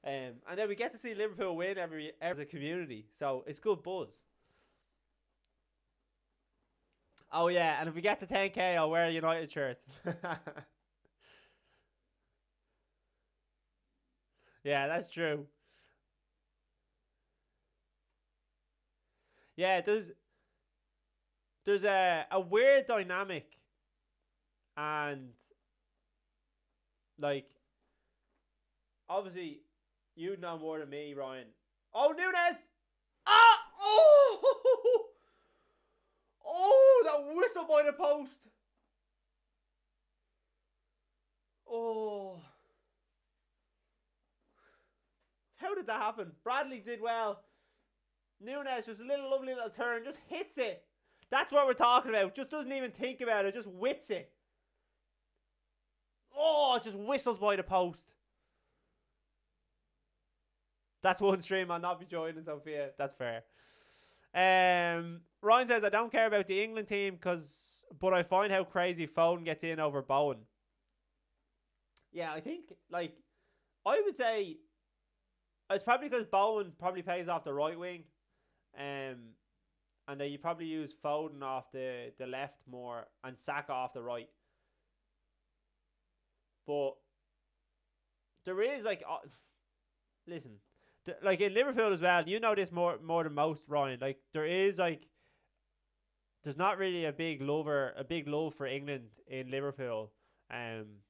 And then we get to see Liverpool win every as a community, so it's good buzz. Oh yeah, and if we get to 10k, I'll wear a United shirt. Yeah, that's true. Yeah, there's a weird dynamic, and like obviously you know more than me, Ryan. Oh, Nunes! Ah! Oh! Oh, that whistle by the post. Oh. How did that happen? Bradley did well. Nunes, just a lovely little turn, just hits it. That's what we're talking about. Just doesn't even think about it, just whips it. Oh, it just whistles by the post. That's one stream I'll not be joining, Sophia. That's fair. Ryan says, I don't care about the England team, but I find how crazy Foden gets in over Bowen. Yeah, I think, like, I would say it's probably because Bowen probably plays off the right wing. And then you probably use Foden off the left more and Saka off the right. But there is, like, listen, like in Liverpool as well, you know this more than most, Ryan. Like there's not really a big love for England in Liverpool,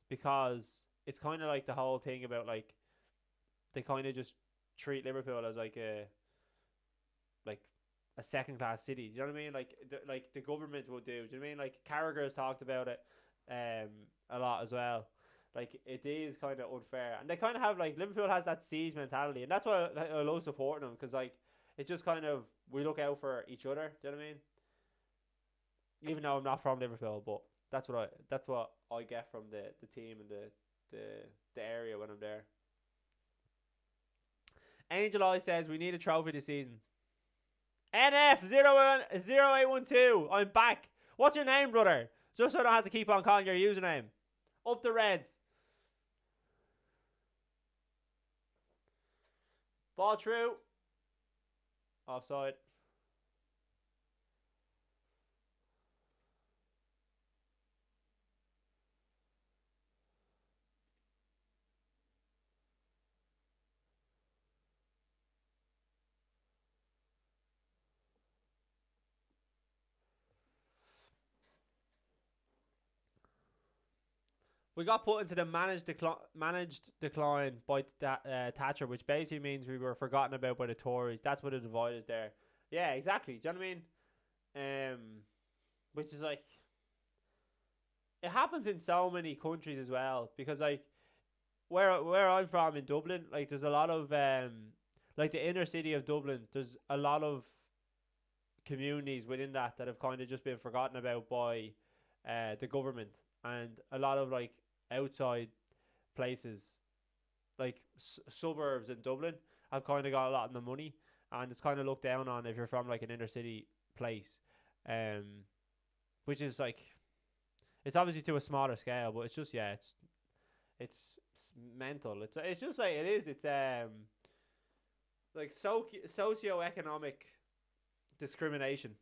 because it's kind of like the whole thing about like they kind of just treat Liverpool as like a second class city. Do you know what I mean? Like the government will do. Do you know what I mean? Like Carragher has talked about it a lot as well. Like it is kind of unfair, and they kind of have like Liverpool has that siege mentality, and that's why I love supporting them because like it's just kind of we look out for each other. Do you know what I mean? Even though I'm not from Liverpool, but that's what I get from the team and the area when I'm there. Angel Eye says we need a trophy this season. NF0812, I'm back. What's your name, brother? Just so I don't have to keep on calling your username. Up the Reds. Ball through. Offside. We got put into the managed decline by Thatcher, which basically means we were forgotten about by the Tories. That's what the divide is there. Yeah, exactly. Do you know what I mean? Which is like, it happens in so many countries as well. Because like, where I'm from in Dublin, like there's a lot of like the inner city of Dublin. There's a lot of communities within that have kind of just been forgotten about by the government, and a lot of like outside places like suburbs in Dublin have kind of got a lot of the money, and it's kind of looked down on if you're from like an inner city place, which is like, it's obviously to a smaller scale, but it's just, yeah, it's mental. It's just like it is. It's like socio-economic discrimination.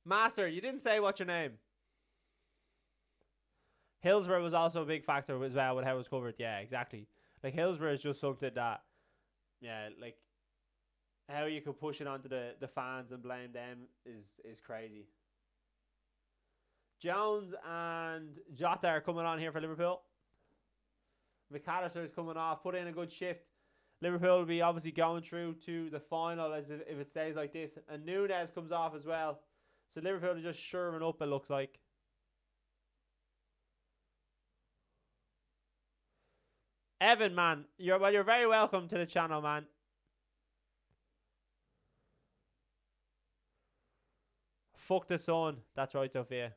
Master, you didn't say what's your name. Hillsborough was also a big factor as well with how it was covered. Yeah, exactly. Like Hillsborough is just something that, yeah, like how you could push it onto the fans and blame them is crazy. Jones and Jota are coming on here for Liverpool. McAllister is coming off, put in a good shift. Liverpool will be obviously going through to the final as if it stays like this. And Nunez comes off as well. So Liverpool are just shoring up, it looks like. Evan, man, you're very welcome to the channel, man. Fuck the sun. That's right, Sophia.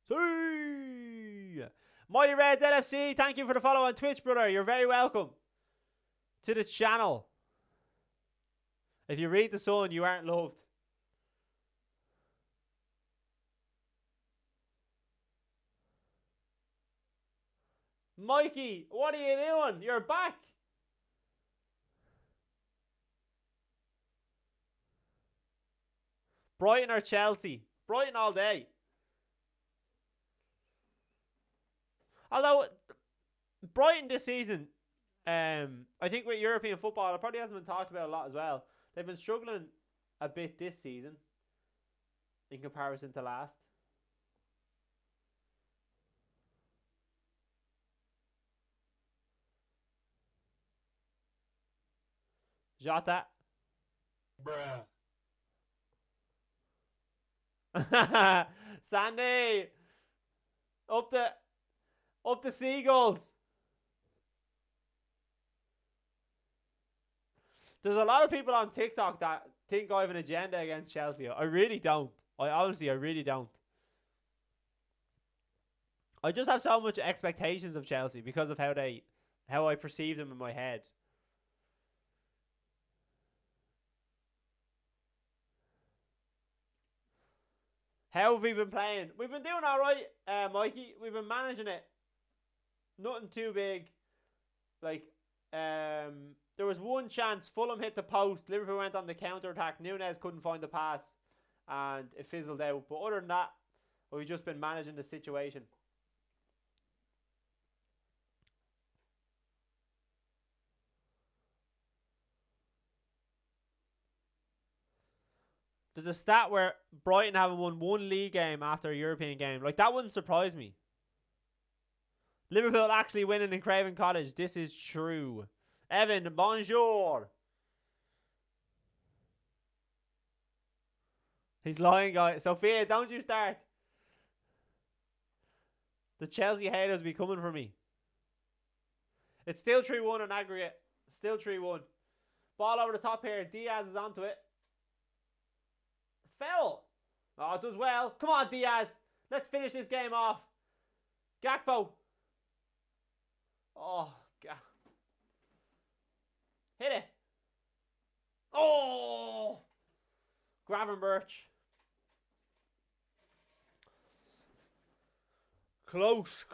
See! Mighty Reds LFC, thank you for the follow on Twitch, brother. You're very welcome to the channel. If you read the sun, you aren't loved. Mikey, what are you doing? You're back. Brighton or Chelsea? Brighton all day. Although Brighton this season, I think with European football, it probably hasn't been talked about a lot as well. They've been struggling a bit this season in comparison to last. Jota. Bruh. Sandy. Up the seagulls. There's a lot of people on TikTok that think I have an agenda against Chelsea. I really don't. I really don't. I just have so much expectations of Chelsea because of how I perceive them in my head. How have we been playing? We've been doing alright, Mikey. We've been managing it. Nothing too big. Like, there was one chance. Fulham hit the post. Liverpool went on the counter-attack. Nunez couldn't find the pass. And it fizzled out. But other than that, we've just been managing the situation. There's a stat where Brighton haven't won one league game after a European game. Like, that wouldn't surprise me. Liverpool actually winning in Craven Cottage. This is true. Evan, bonjour. He's lying, guys. Sophia, don't you start. The Chelsea haters will be coming for me. It's still 3-1 on aggregate. Still 3-1. Ball over the top here. Diaz is onto it. Foul. Oh, it does well. Come on, Diaz. Let's finish this game off. Gakpo. Oh, God. Hit it. Oh. Gravenberch. Close.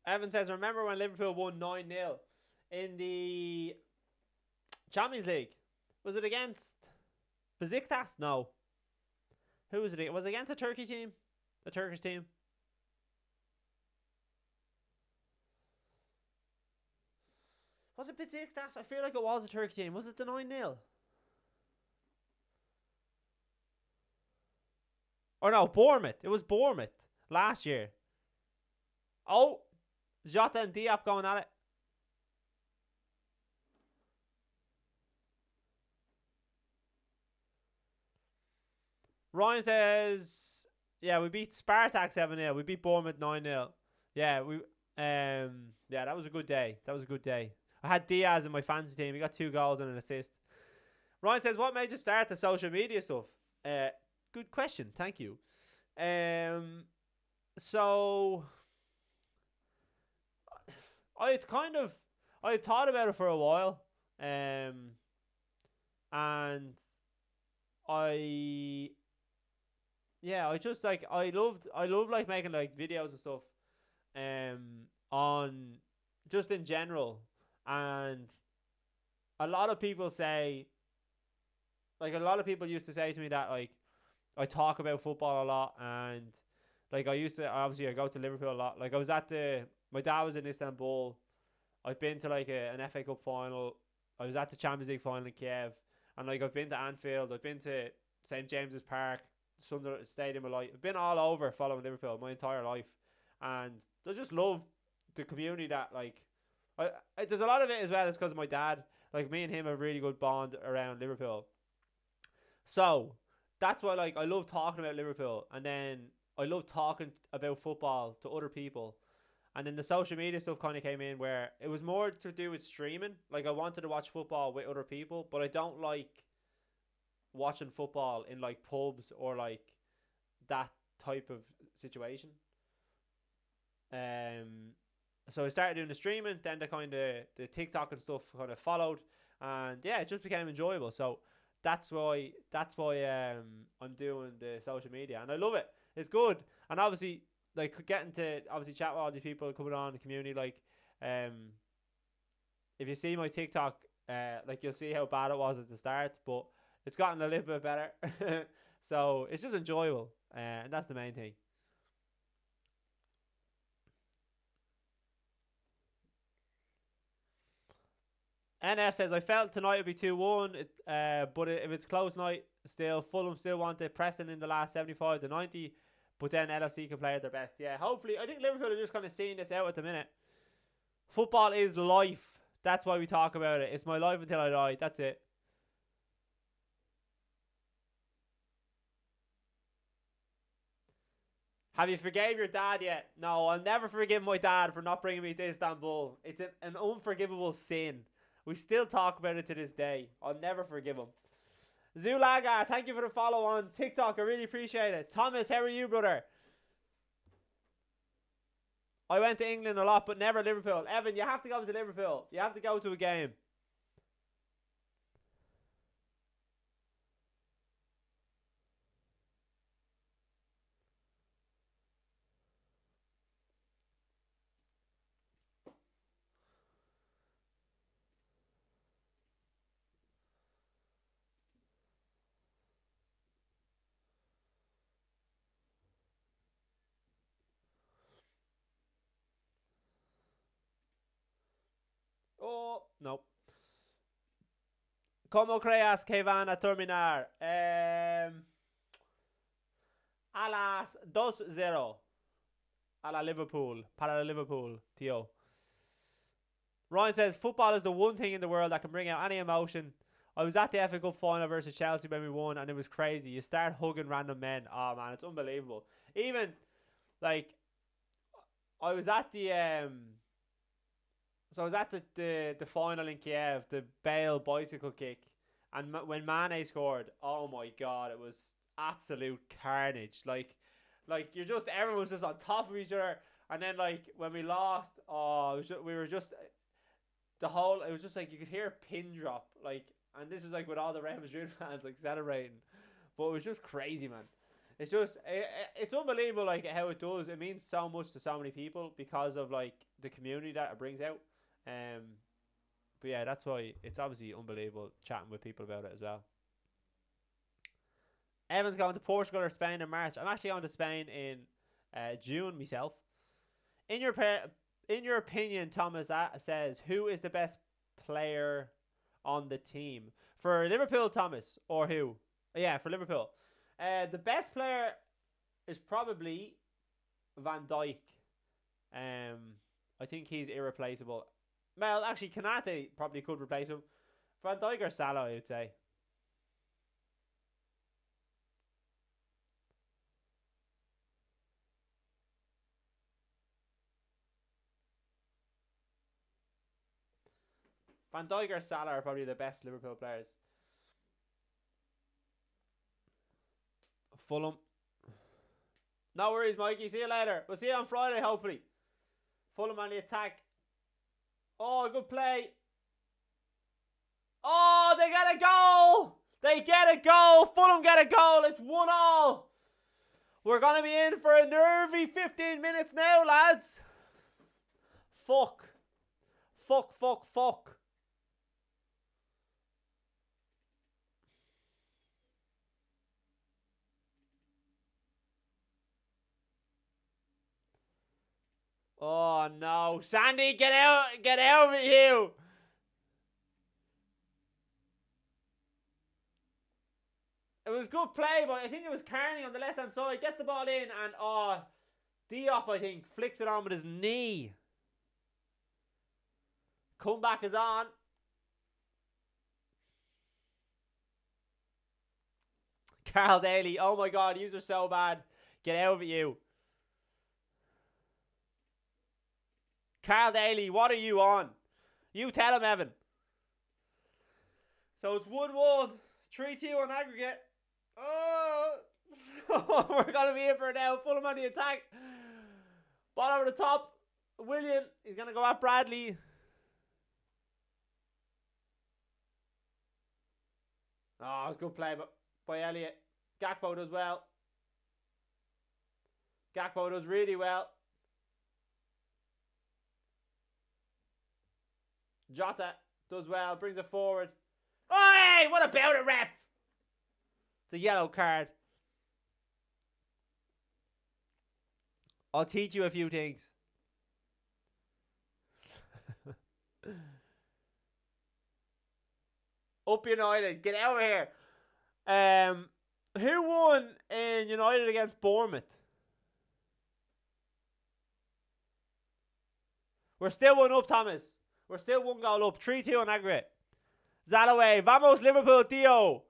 Evan says, remember when Liverpool won 9-0 in the Champions League? Was it against Besiktas? No. Who was it? Was it against a Turkey team? A Turkish team? Was it Besiktas? I feel like it was a Turkey team. Was it the 9-0? Or no, Bournemouth. It was Bournemouth last year. Oh, Jota and Diop going at it. Ryan says, yeah, we beat Spartak 7-0. We beat Bournemouth 9-0. Yeah, yeah, that was a good day. That was a good day. I had Diaz in my fantasy team. He got 2 goals and an assist. Ryan says, what made you start the social media stuff? Good question. Thank you. So I thought about it for a while. And I I just like I love like making like videos and stuff on just in general. And a lot of people say, like, a lot of people used to say to me that like I talk about football a lot, and like I go to Liverpool a lot. Like, my dad was in Istanbul. I've been to like an FA Cup final. I was at the Champions League final in Kiev, and like I've been to Anfield. I've been to St James's Park, Sunderland Stadium of Light. I've been all over following Liverpool my entire life, and I just love the community that like. There's a lot of it as well. It's because of my dad. Like, me and him have a really good bond around Liverpool. So that's why like I love talking about Liverpool, and then I love talking about football to other people. And then the social media stuff kind of came in where it was more to do with streaming. Like, I wanted to watch football with other people, but I don't like watching football in like pubs or like that type of situation. So I started doing the streaming, then the TikTok and stuff kind of followed, and yeah, it just became enjoyable. So that's why I'm doing the social media, and I love it. It's good, and obviously like getting to obviously chat with all these people coming on the community. Like, if you see my TikTok, like, you'll see how bad it was at the start, but it's gotten a little bit better. So it's just enjoyable, and that's the main thing. NF says, I felt tonight would be 2-1, but if it's close night, still, Fulham still want it pressing in the last 75 to 90, but then LFC can play at their best. Yeah, hopefully. I think Liverpool are just kind of seeing this out at the minute. Football is life. That's why we talk about it. It's my life until I die. That's it. Have you forgave your dad yet? No, I'll never forgive my dad for not bringing me to Istanbul. It's an unforgivable sin. We still talk about it to this day. I'll never forgive him. Zulaga, thank you for the follow on TikTok. I really appreciate it. Thomas, how are you, brother? I went to England a lot, but never Liverpool. Evan, you have to go to Liverpool. You have to go to a game. Oh, no. Como creas que van a terminar? A las 2-0. A la Liverpool. Para Liverpool, tío. Ryan says, football is the one thing in the world that can bring out any emotion. I was at the FA Cup final versus Chelsea when we won, and it was crazy. You start hugging random men. Oh, man, it's unbelievable. Even, like, I was at the the final in Kiev, the Bale bicycle kick, and when Mane scored, oh my god, it was absolute carnage. Like everyone was just on top of each other, and then like when we lost, we were just it was just like you could hear a pin drop, like, and this was like with all the Real Madrid fans like celebrating, but it was just crazy, man. It's unbelievable like how it does. It means so much to so many people because of like the community that it brings out. But yeah, that's why it's obviously unbelievable chatting with people about it as well. Evan's going to Portugal or Spain in March. I'm actually going to Spain in June myself. In your opinion, Thomas says, who is the best player on the team for Liverpool, Thomas, or who? Yeah, for Liverpool. The best player is probably Van Dijk. I think he's irreplaceable. Well, actually, Kanate probably could replace him. Van Dijk or Salah, I would say. Van Dijk or Salah are probably the best Liverpool players. Fulham. No worries, Mikey. See you later. We'll see you on Friday, hopefully. Fulham on the attack. Oh, good play. Oh, they get a goal. They get a goal. Fulham get a goal. It's 1-1. We're going to be in for a nervy 15 minutes now, lads. Fuck. Fuck, fuck, fuck. Oh no, Sandy, get out of you! It was good play, but I think it was Carney on the left hand side. Gets the ball in, and Diop, I think, flicks it on with his knee. Comeback is on. Carl Daly, oh my god, yous are so bad. Get out of it, you. Carl Daly, what are you on? You tell him, Evan. So it's 1-1. 3-2 on aggregate. Oh, we're going to be in for it now. Fulham on the attack. Ball over the top. William, he's going to go at Bradley. Oh, good play by Elliott. Gakpo does well. Gakpo does really well. Jota does well, brings it forward. Oi! What about it, ref? It's a yellow card. I'll teach you a few things. Up United, get out of here. Who won in United against Bournemouth? We're still 1 up, Thomas. We're still 1 goal up. 3-2 on aggregate. Zalaway. Vamos, Liverpool, Theo.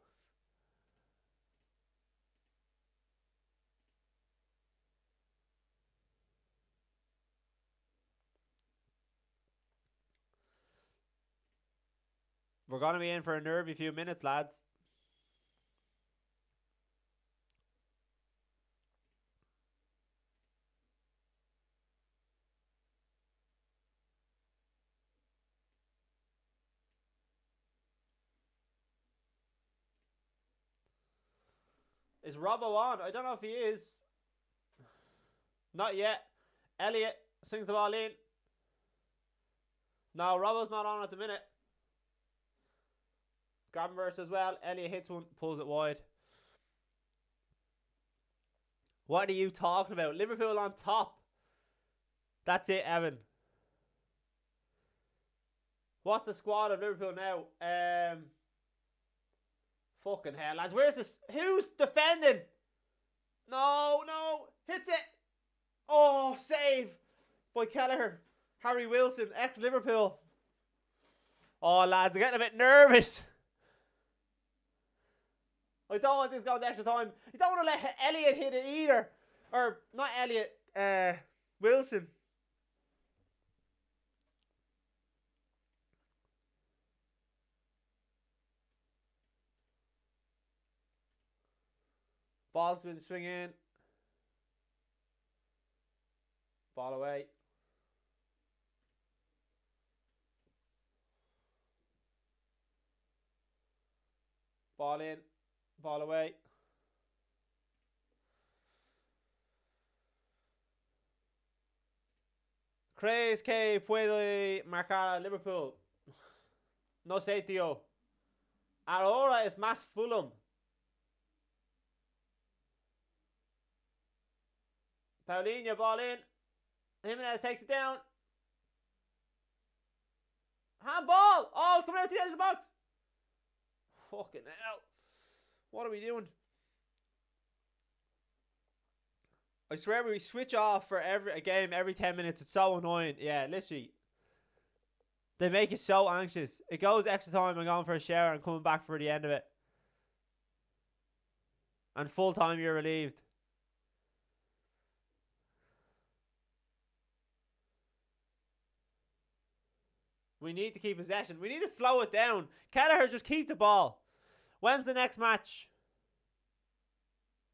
We're going to be in for a nervy few minutes, lads. Is Robbo on? I don't know if he is. Not yet. Elliott swings the ball in. No, Robbo's not on at the minute. Gravenberch as well. Elliott hits one, pulls it wide. What are you talking about? Liverpool on top. That's it, Evan. What's the squad of Liverpool now? Fucking hell, lads. Where's this? Who's defending? No. Hits it. Oh, save by Kelleher. Harry Wilson, ex-Liverpool. Oh, lads, I'm getting a bit nervous. I don't want this going to extra time. You don't want to let Elliott hit it either. Or, not Elliott, Wilson. Ball's going to swing in. Ball away. Ball in. Ball away. ¿Crees que puede marcar a Liverpool? No sé, tío. Ahora es más Fulham. Paulinho, ball in. Jimenez takes it down. Handball! Oh, coming out the edge of the box. Fucking hell. What are we doing? I swear we switch off for a game every 10 minutes. It's so annoying. Yeah, literally. They make you so anxious. It goes extra time. I'm going for a shower and coming back for the end of it. And full time you're relieved. We need to keep possession. We need to slow it down. Kelleher, just keep the ball. When's the next match?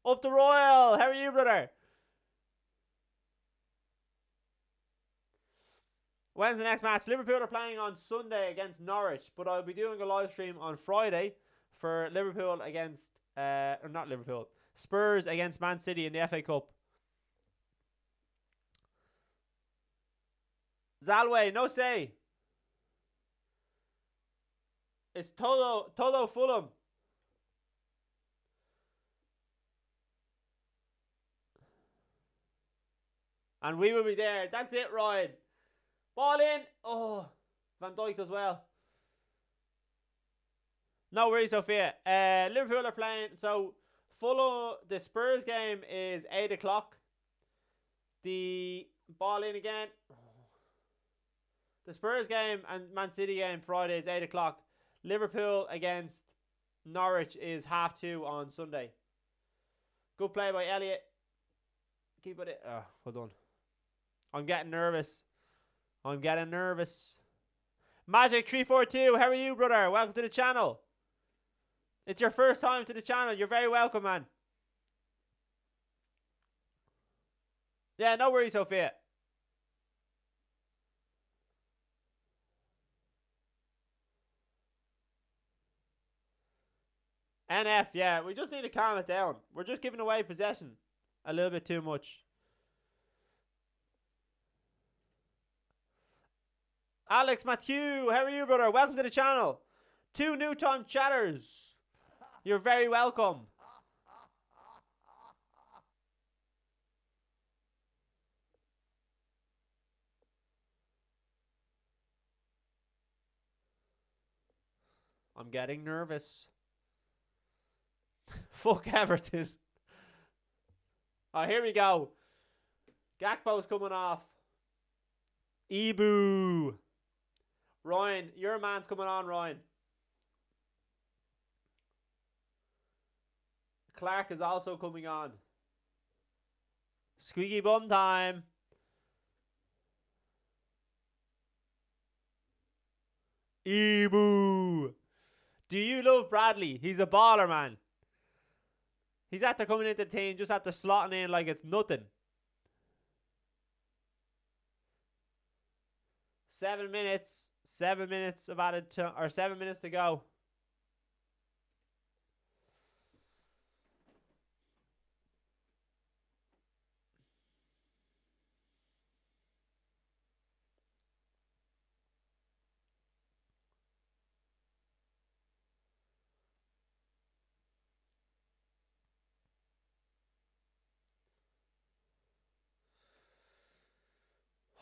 Up the Royal. How are you, brother? When's the next match? Liverpool are playing on Sunday against Norwich, but I'll be doing a live stream on Friday for Liverpool against, or not Liverpool, Spurs against Man City in the FA Cup. Zalway, no say. It's Todo Fulham. And we will be there. That's it, Ryan. Ball in. Oh, Van Dijk as well. No worries, Sophia. Liverpool are playing. So, Fulham, the Spurs game is 8 o'clock. The ball in again. The Spurs game and Man City game Friday is 8 o'clock. Liverpool against Norwich is 2:30 on Sunday. Good play by Elliot. Keep it. Oh, well done. I'm getting nervous. Magic342, how are you, brother? Welcome to the channel. It's your first time to the channel. You're very welcome, man. Yeah, no worries, Sophia. NF, yeah, we just need to calm it down. We're just giving away possession a little bit too much. Alex Matthew, how are you, brother? Welcome to the channel. 2 new time chatters. You're very welcome. I'm getting nervous. Fuck Everton. Oh, here we go. Gakpo's coming off. Ibu. Ryan, your man's coming on, Ryan. Clark is also coming on. Squeaky bum time. Ibu. Do you love Bradley? He's a baller, man. He's after coming into the team, just after slotting in like it's nothing. 7 minutes. 7 minutes of added to, or 7 minutes to go.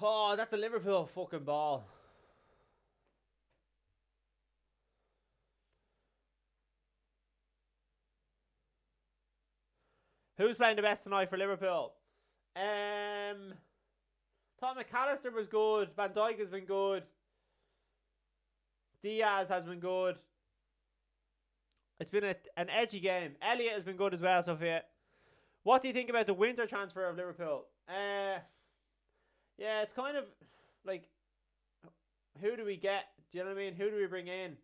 Oh, that's a Liverpool fucking ball. Who's playing the best tonight for Liverpool? Tom McAllister was good. Van Dijk has been good. Diaz has been good. It's been an edgy game. Elliot has been good as well, Sophia. What do you think about the winter transfer of Liverpool? Yeah, it's kind of like, who do we get? Do you know what I mean? Who do we bring in?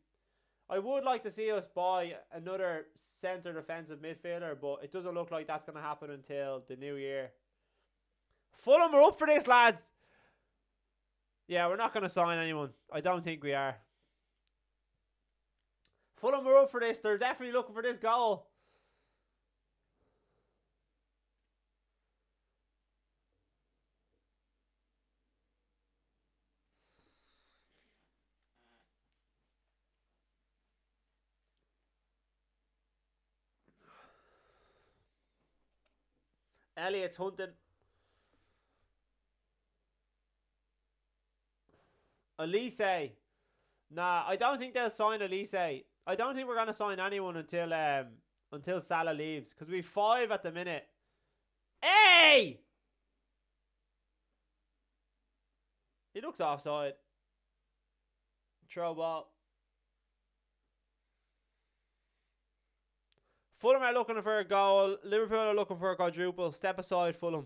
I would like to see us buy another centre defensive midfielder, but it doesn't look like that's going to happen until the new year. Fulham are up for this, lads. Yeah, we're not going to sign anyone. I don't think we are. Fulham are up for this. They're definitely looking for this goal. Elliot's hunting. Elise. Nah, I don't think they'll sign Elise. I don't think we're going to sign anyone until Salah leaves, because we've 5 at the minute. Hey! He looks offside. Throw ball. Fulham are looking for a goal. Liverpool are looking for a quadruple. Step aside, Fulham.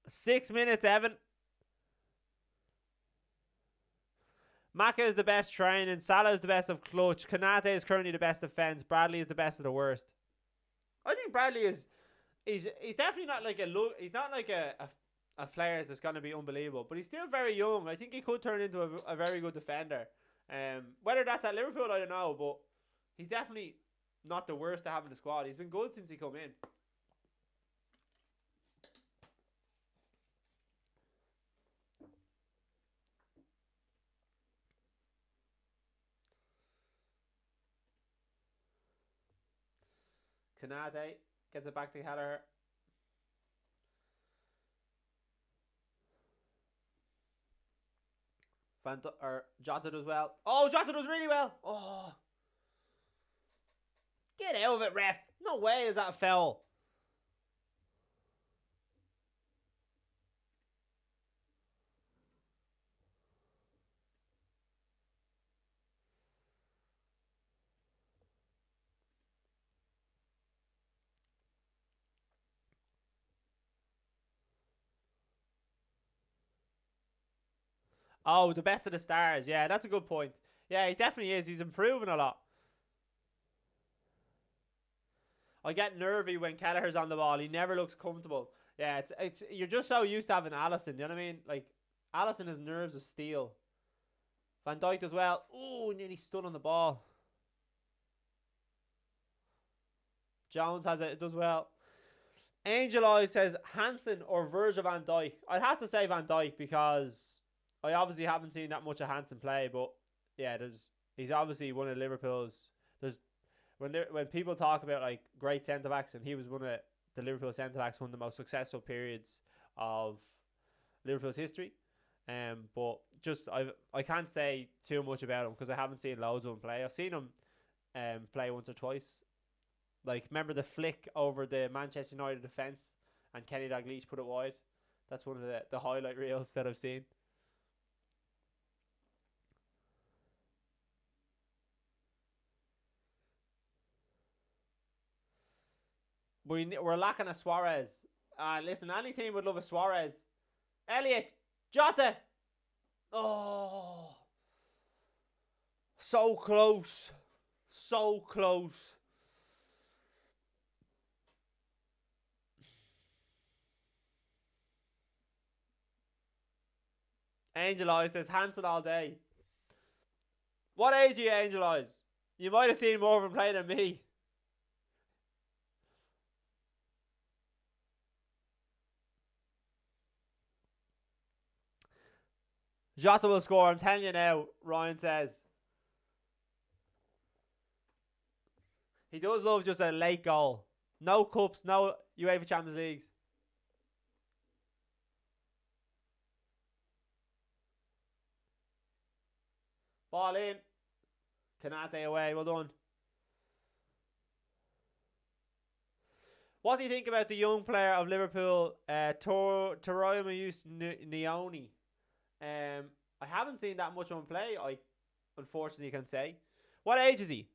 6 minutes, Evan. Maka is the best training. Salah is the best of clutch. Kanate is currently the best defense. Bradley is the best of the worst. I think Bradley is. He's definitely not like he's not like a player that's going to be unbelievable, but he's still very young. I think he could turn into a very good defender. Whether that's at Liverpool, I don't know, but he's definitely not the worst to have in the squad. He's been good since he come in. Kanate gets it back to Kelleher. Jota does well. Oh, Jota does really well. Oh. Get out of it, ref. No way is that a foul. Oh, the best of the stars. Yeah, that's a good point. Yeah, he definitely is. He's improving a lot. I get nervy when Kelleher's on the ball. He never looks comfortable. Yeah, it's you're just so used to having Alisson. You know what I mean? Like, Alisson has nerves of steel. Van Dijk as well. Ooh, nearly stood on the ball. Jones has it. Does well. Angel Eye says Hansen or Virgil van Dijk. I'd have to say Van Dijk because I obviously haven't seen that much of Hansen play, but yeah, he's obviously one of Liverpool's. There's when people talk about like great centre backs, and he was one of the Liverpool centre backs, one of the most successful periods of Liverpool's history. But just I can't say too much about him because I haven't seen loads of him play. I've seen him play once or twice. Like, remember the flick over the Manchester United defence and Kenny Dalglish put it wide? That's one of the highlight reels that I've seen. We're lacking a Suarez. Listen, any team would love a Suarez. Elliot, Jota. Oh, so close, so close. Angel Eyes says Hansen all day. What age are you, Angel Eyes? You might have seen more of him play than me. Jota will score, I'm telling you now, Ryan says. He does love just a late goal. No cups, no UEFA Champions Leagues. Ball in. Kanate away, well done. What do you think about the young player of Liverpool, Toroyama Nioni? I haven't seen that much of him play, I unfortunately can say. What age is he?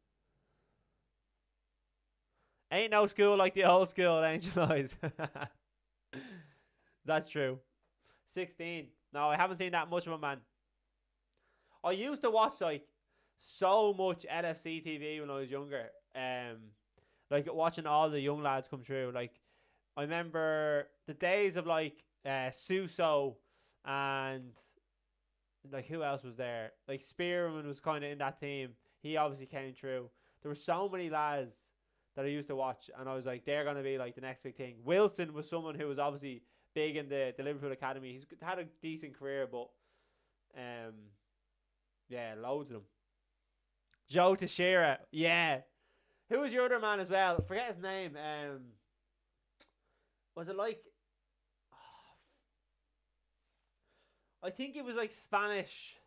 Ain't no school like the old school, Angel Eyes. That's true. 16. No, I haven't seen that much of him, man. I used to watch like so much LFC TV when I was younger. Like watching all the young lads come through. Like I remember the days of like Suso and like who else was there? Like Spearman was kind of in that team. He obviously came through. There were so many lads that I used to watch, and I was like, they're gonna be like the next big thing. Wilson was someone who was obviously big in the Liverpool academy. He's had a decent career, but yeah, loads of them. Joe Teixeira, yeah. Who was your other man as well? Forget his name. Was it like? I think it was like Spanish.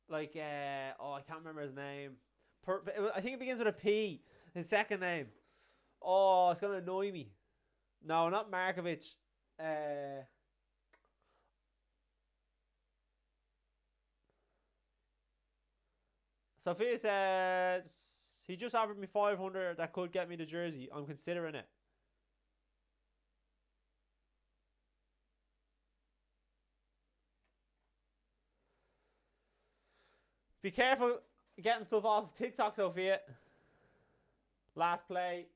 Like I can't remember his name. I think it begins with a P. His second name. Oh, it's gonna annoy me. No, not Markovic. Sophia says he just offered me 500 that could get me the jersey. I'm considering it. Be careful getting stuff off TikTok, Sophia. Last play.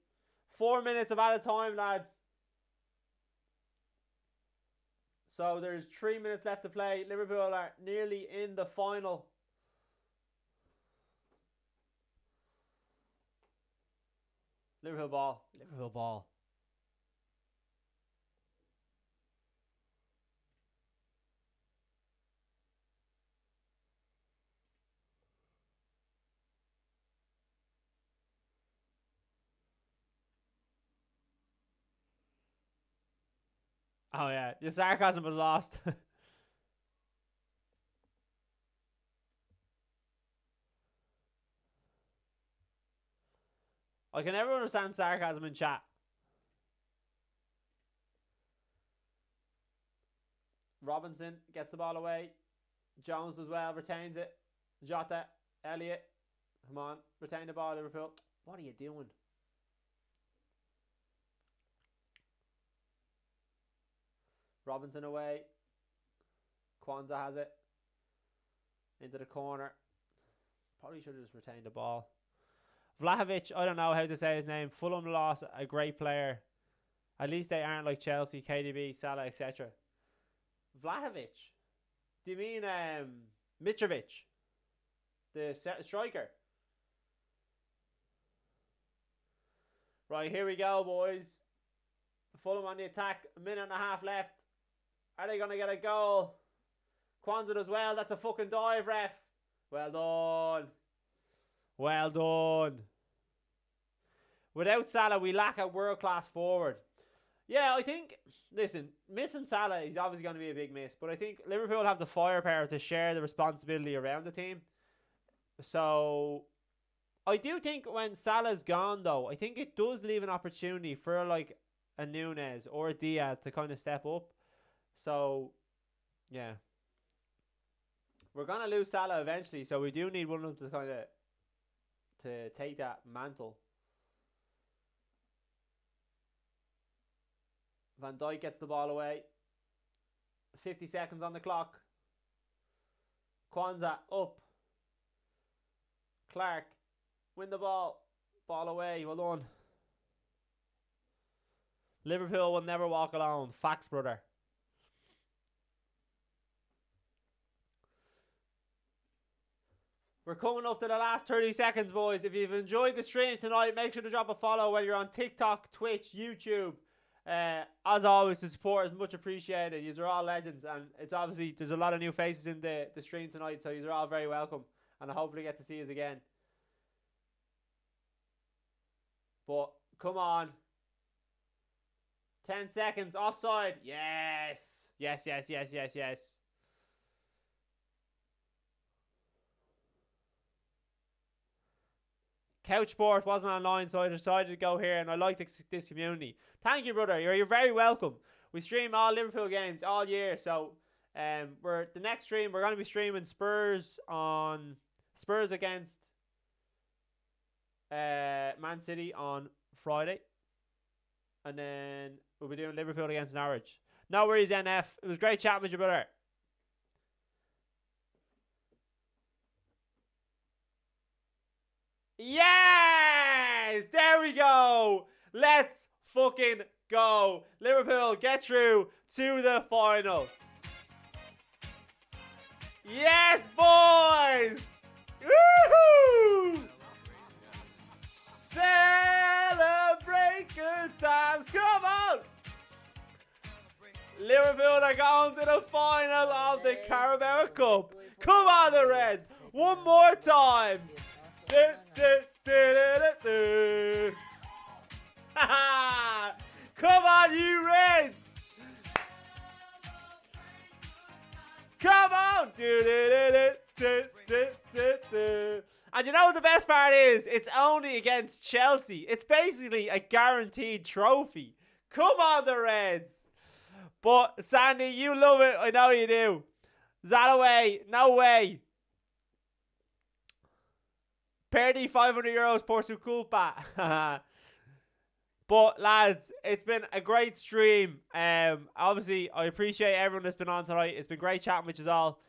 4 minutes of added time, lads. So there's 3 minutes left to play. Liverpool are nearly in the final. Liverpool ball. Liverpool ball. Oh yeah, your sarcasm was lost. I can never understand sarcasm in chat. Robinson gets the ball away. Jones as well, retains it. Jota, Elliott. Come on, retain the ball, Liverpool. What are you doing? Robinson away. Kwanzaa has it. Into the corner. Probably should have just retained the ball. Vlahovic, I don't know how to say his name. Fulham lost a great player. At least they aren't like Chelsea, KDB, Salah, etc. Vlahovic? Do you mean Mitrovic? The striker? Right, here we go, boys. Fulham on the attack. A minute and a half left. Are they going to get a goal? Kwanzaa as well. That's a fucking dive, ref. Well done. Well done. Without Salah, we lack a world-class forward. Yeah, I think, listen, missing Salah is obviously going to be a big miss, but I think Liverpool have the firepower to share the responsibility around the team. So, I do think when Salah's gone, though, I think it does leave an opportunity for, like, a Nunez or a Diaz to kind of step up. So, yeah. We're going to lose Salah eventually, so we do need one of them to kind of to take that mantle. Van Dijk gets the ball away. 50 seconds on the clock. Kwanzaa up. Clark win the ball. Ball away. Well done. Liverpool will never walk alone. Facts, brother. We're coming up to the last 30 seconds, boys. If you've enjoyed the stream tonight, make sure to drop a follow whether you're on TikTok, Twitch, YouTube. As always, the support is much appreciated. Yous are all legends, and it's obviously there's a lot of new faces in the stream tonight, so yous are all very welcome, and I hopefully get to see yous again. But come on, 10 seconds offside. Yes, yes, yes, yes, yes, yes. Couch Sport wasn't online, so I decided to go here, and I like this community. Thank you, brother. You're very welcome. We stream all Liverpool games all year, so the next stream we're going to be streaming Spurs against Man City on Friday, and then we'll be doing Liverpool against Norwich. No worries, NF. It was great chatting with you, brother. Yes! There we go! Let's fucking go! Liverpool get through to the final. Yes, boys! Woohoo! Celebrate good times! Come on! Liverpool are going to the final of the Caraboa Cup. Come on, the Reds! One more time! Come on, you Reds! Come on! And you know what the best part is? It's only against Chelsea. It's basically a guaranteed trophy. Come on, the Reds! But Sandy, you love it. I know you do. Zalaway, no way. Perdi, €500 por su culpa. But lads, it's been a great stream. Obviously, I appreciate everyone that's been on tonight. It's been great chatting with you all.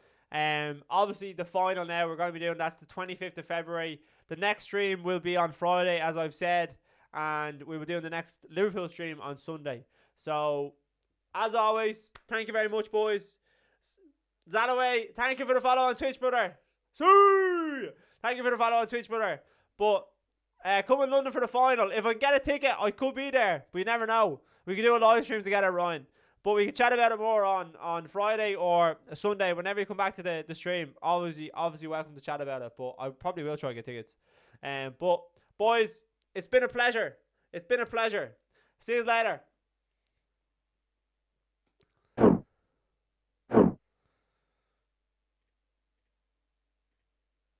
Obviously the final now we're going to be doing, that's the 25th of February. The next stream will be on Friday, as I've said, and we will be doing the next Liverpool stream on Sunday. So, as always, thank you very much, boys. Zanaway, thank you for the follow on Twitch, brother. See! Thank you for the follow on Twitch, brother. But come in London for the final. If I can get a ticket, I could be there. But you never know. We can do a live stream together, Ryan. But we can chat about it more on Friday or Sunday. Whenever you come back to the stream, obviously welcome to chat about it. But I probably will try to get tickets. But boys, it's been a pleasure. It's been a pleasure. See you later.